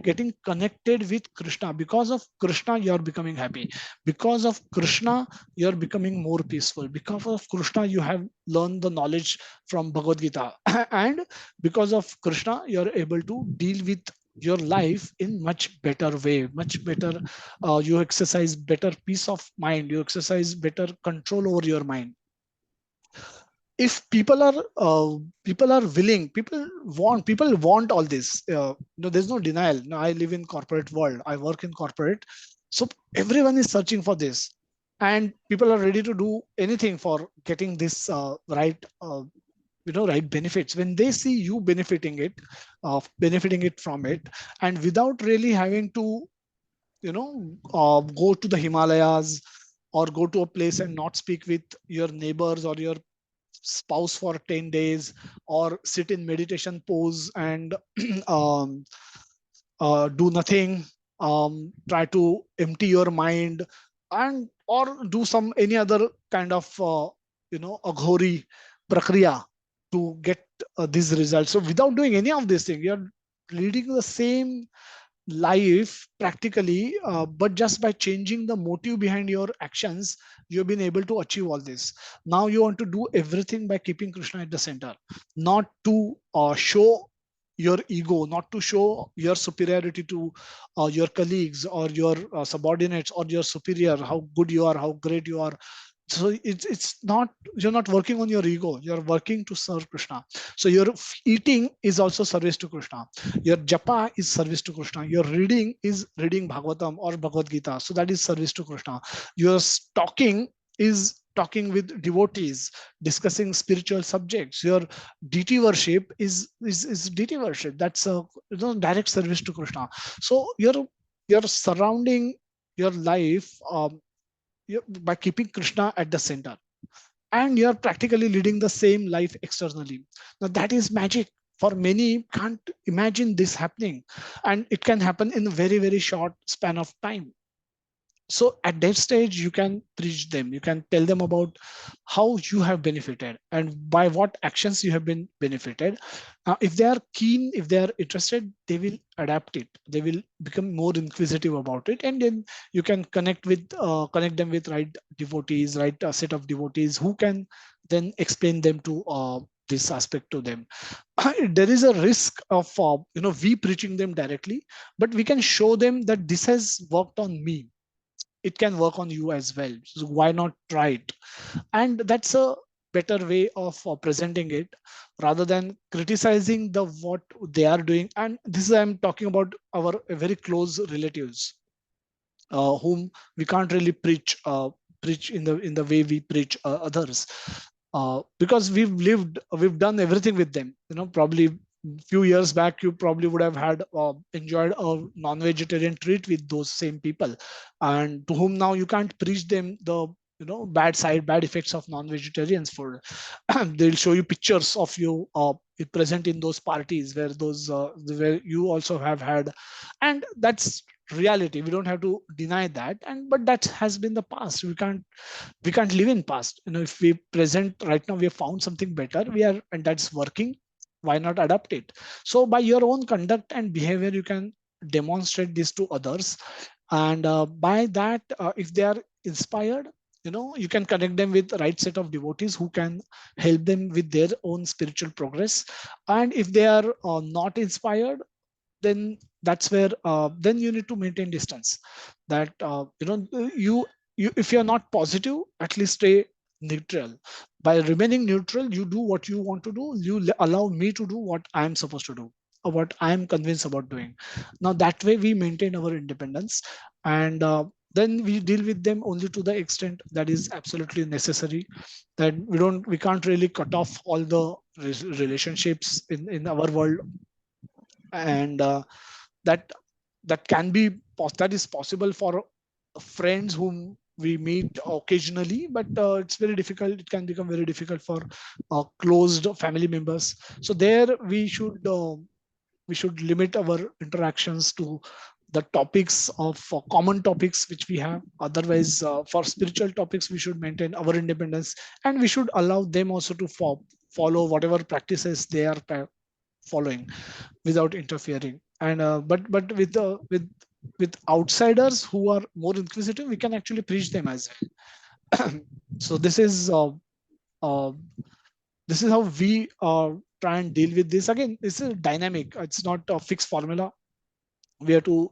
getting connected with Krishna, because of Krishna you are becoming happy, because of Krishna you are becoming more peaceful, because of Krishna you have learned the knowledge from Bhagavad Gita and because of Krishna you are able to deal with your life in much better way, much better. You exercise better peace of mind, you exercise better control over your mind. If people are willing, people want all this. There's no denial. No, I live in corporate world, I work in corporate, so everyone is searching for this, and people are ready to do anything for getting this right benefits. When they see you benefiting it from it, and without really having to go to the Himalayas or go to a place and not speak with your neighbors or your spouse for 10 days, or sit in meditation pose and do nothing, try to empty your mind, and or do some any other kind of aghori prakriya to get these results. So without doing any of these things, you're leading the same life practically, but just by changing the motive behind your actions, you've been able to achieve all this. Now you want to do everything by keeping Krishna at the center, not to show your ego, not to show your superiority to your colleagues or your subordinates or your superior, how good you are, how great you are. So it's not, you're not working on your ego, you're working to serve Krishna. So your eating is also service to Krishna, your japa is service to Krishna, your reading is reading Bhagavatam or Bhagavad Gita, so that is service to Krishna. Your talking is talking with devotees, discussing spiritual subjects. Your deity worship is deity worship, that's a direct service to Krishna. So you're surrounding your life by keeping Krishna at the center, and you're practically leading the same life externally. Now that is magic. For many can't imagine this happening, and it can happen in a very, very short span of time. So at that stage, you can preach them, you can tell them about how you have benefited and by what actions you have been benefited. If they are keen, if they are interested, they will adapt it, they will become more inquisitive about it, and then you can connect them with right devotees, right set of devotees who can then explain them to this aspect to them. There is a risk of we preaching them directly, but we can show them that this has worked on me, it can work on you as well, so why not try it? And that's a better way of presenting it, rather than criticizing the what they are doing. And this is, I'm talking about our very close relatives, whom we can't really preach in the way we preach others, because we've done everything with them. Probably few years back you probably would have had enjoyed a non-vegetarian treat with those same people, and to whom now you can't preach them the bad effects of non-vegetarians food. They'll show you pictures of you present in those parties where you also have had, and that's reality. We don't have to deny that, and but that has been the past. We can't live in past. If we present right now, we have found something better, and that's working, why not adapt it? So by your own conduct and behavior, you can demonstrate this to others, and by that, if they are inspired, you can connect them with the right set of devotees who can help them with their own spiritual progress. And if they are not inspired, then that's where then you need to maintain distance. That you if you're not positive, at least stay neutral. By remaining neutral, you do what you want to do, allow me to do what I'm supposed to do, or what I'm convinced about doing. Now that way we maintain our independence, and then we deal with them only to the extent that is absolutely necessary. That we can't really cut off all the relationships in our world. And that that is possible for friends whom we meet occasionally, but it's very difficult. It can become very difficult for closed family members. So there we should limit our interactions to the topics of common topics which we have. Otherwise, for spiritual topics, we should maintain our independence, and we should allow them also to follow whatever practices they are following without interfering. And but with outsiders who are more inquisitive, we can actually preach them as well. So uh, this is how we try and deal with this. Again, this is dynamic, it's not a fixed formula. We have to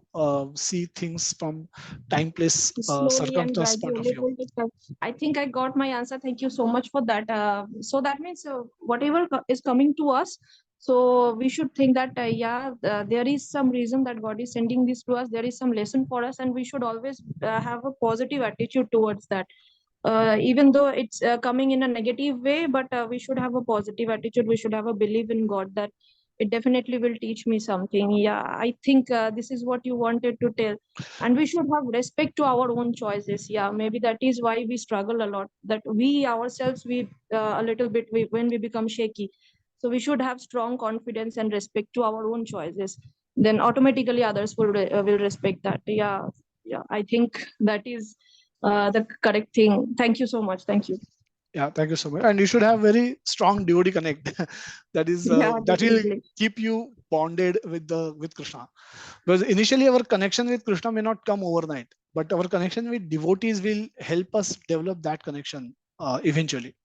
see things from time, place, Slowly and circumstance point of gradually it view. will take time. I think I got my answer. Thank you so much for that. So that means whatever is coming to us, so we should think that there is some reason that God is sending this to us. There is some lesson for us, and we should always have a positive attitude towards that. Even though it's coming in a negative way, but we should have a positive attitude. We should have a belief in God that it definitely will teach me something. Yeah, I think this is what you wanted to tell. And we should have respect to our own choices. Yeah, maybe that is why we struggle a lot, that we ourselves, we a little bit, when we become shaky. So we should have strong confidence and respect to our own choices, then automatically others will respect that. Yeah, I think that is the correct thing. Thank you so much. Thank you. Yeah, thank you so much. And you should have very strong devotee connect. That is Yeah, that will definitely. keep you bonded with Krishna. Because initially our connection with Krishna may not come overnight, but our connection with devotees will help us develop that connection eventually.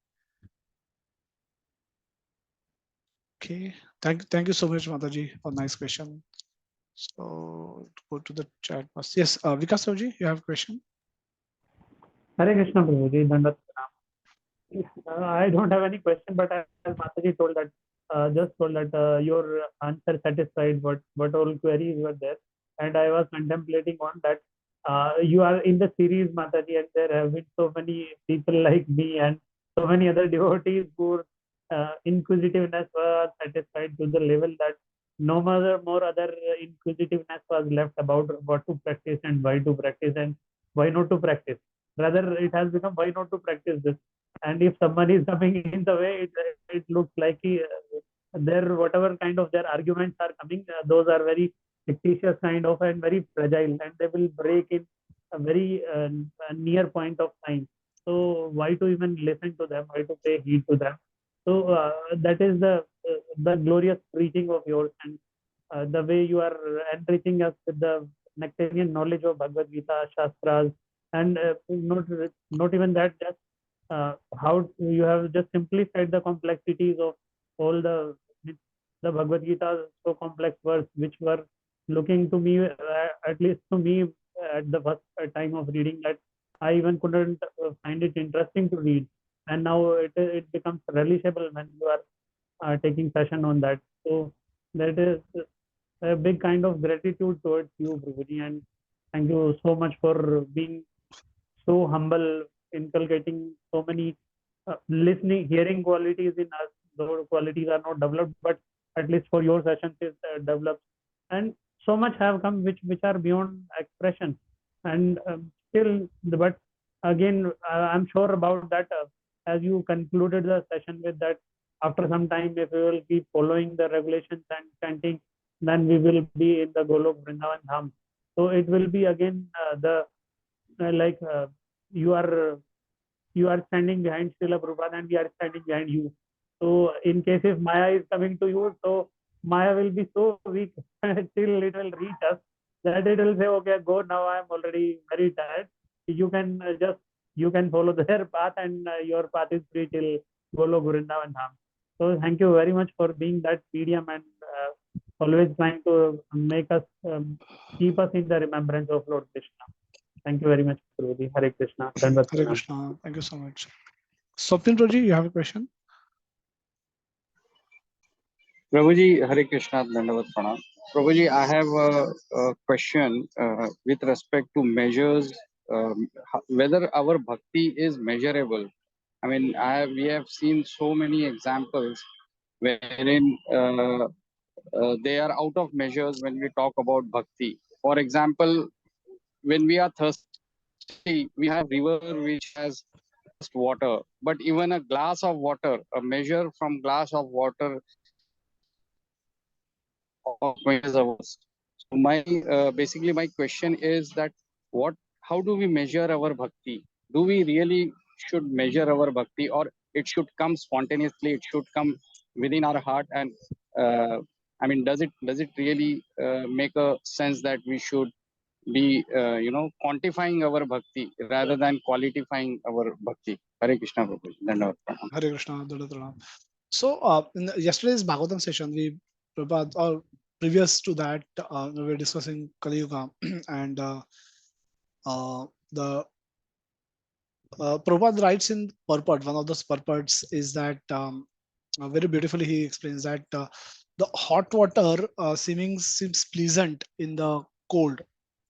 Okay, thank you so much, Mataji, for nice question. So go to the chat box. Yes, Vikas Savji, you have a question? Hare Krishna, Prabhuji. Dandavat Pranam. I don't have any question, but as Mataji told that, just told that your answer satisfied what all queries were there, and I was contemplating on that. You are in the series, Mataji, and there have been so many people like me and so many other devotees whose inquisitiveness was satisfied to the level that no more other inquisitiveness was left about what to practice and why to practice and why not to practice. Rather, it has become why not to practice this. And if someone is coming in the way, it looks like their whatever kind of their arguments are coming, those are very fictitious kind of and very fragile, and they will break in a very near point of time. So why to even listen to them? Why to pay heed to them? So that is the glorious preaching of yours, and the way you are enriching us with the nectarian knowledge of Bhagavad Gita, Shastras, and not even that, just how you have just simplified the complexities of all Bhagavad Gita, so complex words which were looking to me, at least to me, at the first time of reading that, I even couldn't find it interesting to read, and now it becomes relishable when you are taking session on that. So that is a big kind of gratitude towards you, Prabhuji, and thank you so much for being so humble, inculcating so many listening, hearing qualities in us. Those qualities are not developed, but at least for your sessions is developed, and so much have come which are beyond expression, and still, but again, I'm sure about that. As you concluded the session with that, after some time, if we will keep following the regulations and chanting, then we will be in the Golok Vrindavan Dham. So it will be again the like you are standing behind Srila Prabhupada and we are standing behind you. So in case if Maya is coming to you, so Maya will be so weak till it will reach us that it will say, okay, go now. I am already very tired. You can you can follow their path and your path is free till Golok Vrindavan Dham. So thank you very much for being that medium and always trying to make us keep us in the remembrance of Lord Krishna. Thank you very much, Guruji. Hare Krishna. Hare Krishna. Thank you so much. Swapnil Prabhuji, you have a question? Prabhuji, Hare Krishna, Dandavat Pranam. Prabhuji, I have a question with respect to measures, whether our bhakti is measurable. I mean, we have seen so many examples wherein they are out of measures when we talk about bhakti. For example, when we are thirsty, we have river which has water, but even a glass of water, a measure from glass of water of measures of us. So basically my question is that how do we measure our bhakti? Do we really should measure our bhakti, or it should come spontaneously? It should come within our heart, and I mean, does it really make a sense that we should be quantifying our bhakti rather than qualifying our bhakti? Hare Krishna, Prabhuji. Dandavat Pranam. Hare Krishna. Dandavat Pranam. So in yesterday's Bhagavatam session, or previous to that, we were discussing Kali Yuga and the Prabhupada writes in purport. One of those purports is that very beautifully he explains that the hot water seems pleasant in the cold,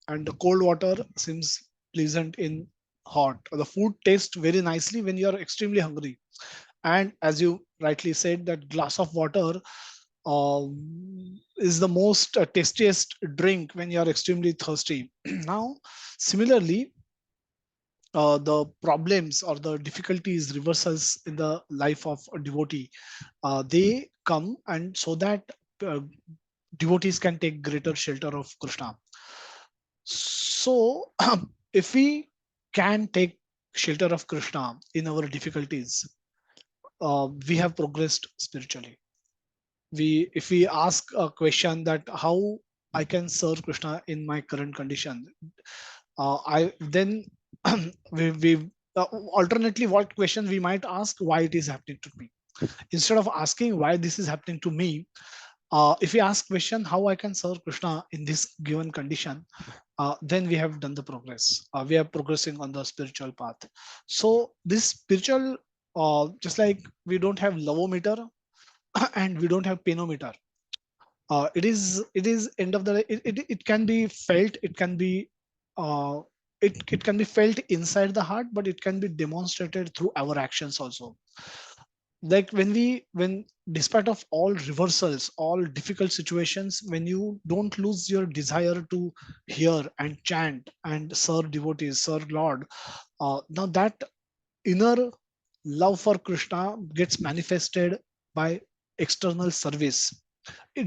and the cold water seems pleasant in hot. The food tastes very nicely when you are extremely hungry, and as you rightly said, that glass of water is the most tastiest drink when you are extremely thirsty. Now, similarly, the problems or the difficulties, reversals in the life of a devotee, they come, and so that uh, devotees can take greater shelter of Krishna. So, if we can take shelter of Krishna in our difficulties, we have progressed spiritually. If we ask a question that how I can serve Krishna in my current condition, I then we alternately, what question we might ask: why it is happening to me? Instead of asking why this is happening to me, if we ask question how I can serve Krishna in this given condition, then we have done the progress. We are progressing on the spiritual path. So this spiritual, just like we don't have lavometer and we don't have penometer. It is end of the day, it can be felt, it can be it can be felt inside the heart, but it can be demonstrated through our actions also. Like when despite of all reversals, all difficult situations, when you don't lose your desire to hear and chant and serve devotees, serve Lord, now that inner love for Krishna gets manifested by external service,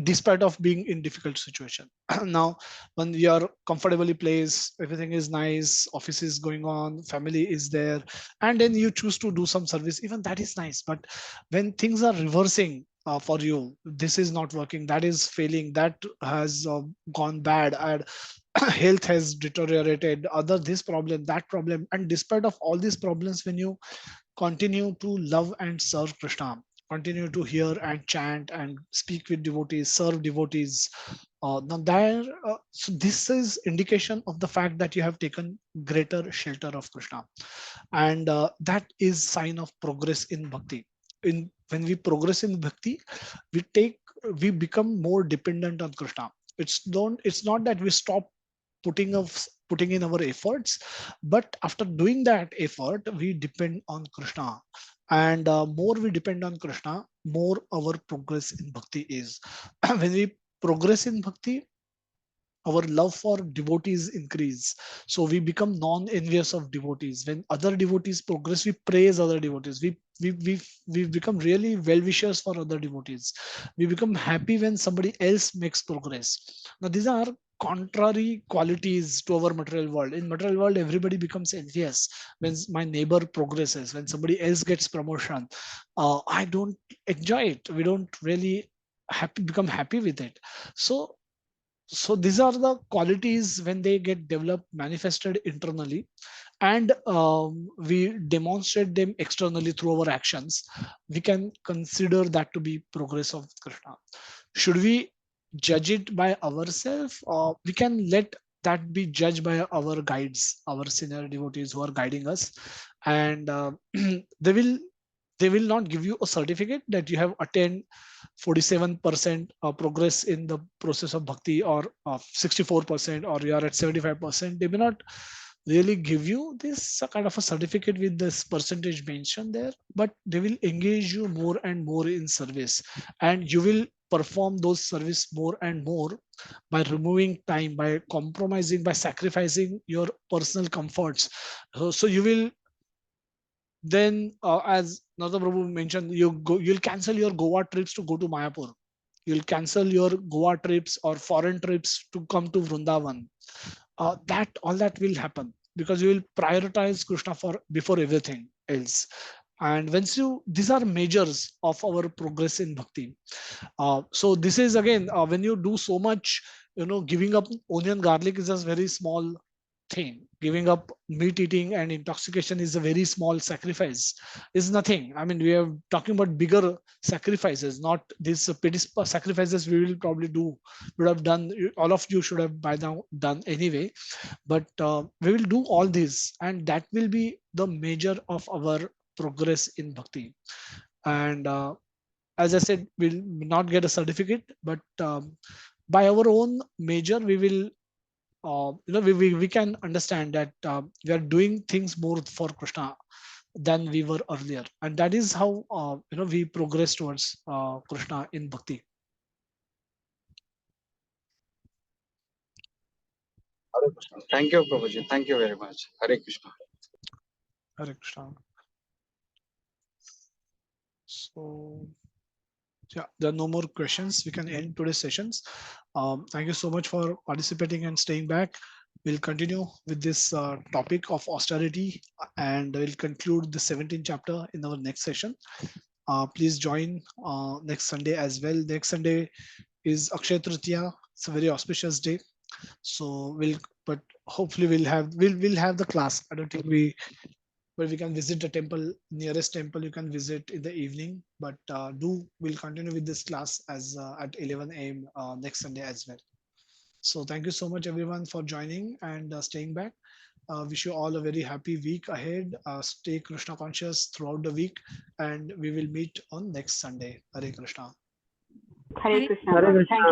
despite of being in difficult situation. Now when you are comfortably placed, everything is nice, office is going on, family is there, and then you choose to do some service, even that is nice. But when things are reversing for you, this is not working, that is failing, that has gone bad, and health has deteriorated, other this problem, that problem, and despite of all these problems, when you continue to love and serve Krishna, continue to hear and chant and speak with devotees, serve devotees. Now there, so this is indication of the fact that you have taken greater shelter of Krishna, and that is sign of progress in bhakti. In when we progress in bhakti, we take we become more dependent on Krishna. It's not that we stop putting in our efforts, but after doing that effort we depend on Krishna, and more we depend on Krishna, more our progress in bhakti is. When we progress in bhakti, our love for devotees increase, so we become non-envious of devotees. When other devotees progress, we praise other devotees. We become really well-wishers for other devotees. We become happy when somebody else makes progress. Now these are contrary qualities to our material world. In material world, everybody becomes envious when my neighbor progresses, when somebody else gets promotion. I don't enjoy it. We don't really become happy with it. So these are the qualities when they get developed, manifested internally, and we demonstrate them externally through our actions. We can consider that to be progress of Krishna. Should we judge it by ourselves, or we can let that be judged by our guides, our senior devotees who are guiding us, and they will they will not give you a certificate that you have attained 47% progress in the process of bhakti, or 64%, or you are at 75%. They may not really give you this kind of a certificate with this percentage mentioned there, but they will engage you more and more in service, and you will perform those service more and more by removing time, by compromising, by sacrificing your personal comforts. So you will then, as Nanda Prabhu mentioned, you'll cancel your Goa trips to go to Mayapur. You'll cancel your Goa trips or foreign trips to come to Vrindavan. That all that will happen because you will prioritize Krishna for before everything else. And once you, these are measures of our progress in bhakti. So this is again, when you do so much, giving up onion garlic is a very small thing. Giving up meat eating and intoxication is a very small sacrifice, is nothing. I mean, we are talking about bigger sacrifices, not these petty sacrifices we will probably do, would have done, all of you should have by now done anyway. But we will do all this, and that will be the measure of our progress in bhakti. And as I said, we'll not get a certificate, but by our own measure, we will, we can understand that we are doing things more for Krishna than we were earlier, and that is how we progress towards Krishna in bhakti. Hare Krishna. Thank you, Prabhuji. Thank you very much. Hare Krishna. Hare Krishna. So yeah, there are no more questions. We can end today's sessions. Thank you so much for participating and staying back. We'll continue with this topic of austerity, and we'll conclude the 17th chapter in our next session. Please join next Sunday as well. Next Sunday is Akshaya Tritiya. It's a very auspicious day. So but hopefully we'll have the class. I don't think but we can visit the temple, nearest temple you can visit in the evening. But we'll continue with this class as at 11 a.m. Next Sunday as well. So thank you so much everyone for joining and staying back. Wish you all a very happy week ahead. Stay Krishna conscious throughout the week, and we will meet on next Sunday. Hare Krishna. Hare Krishna. Hare Thank Krishna. you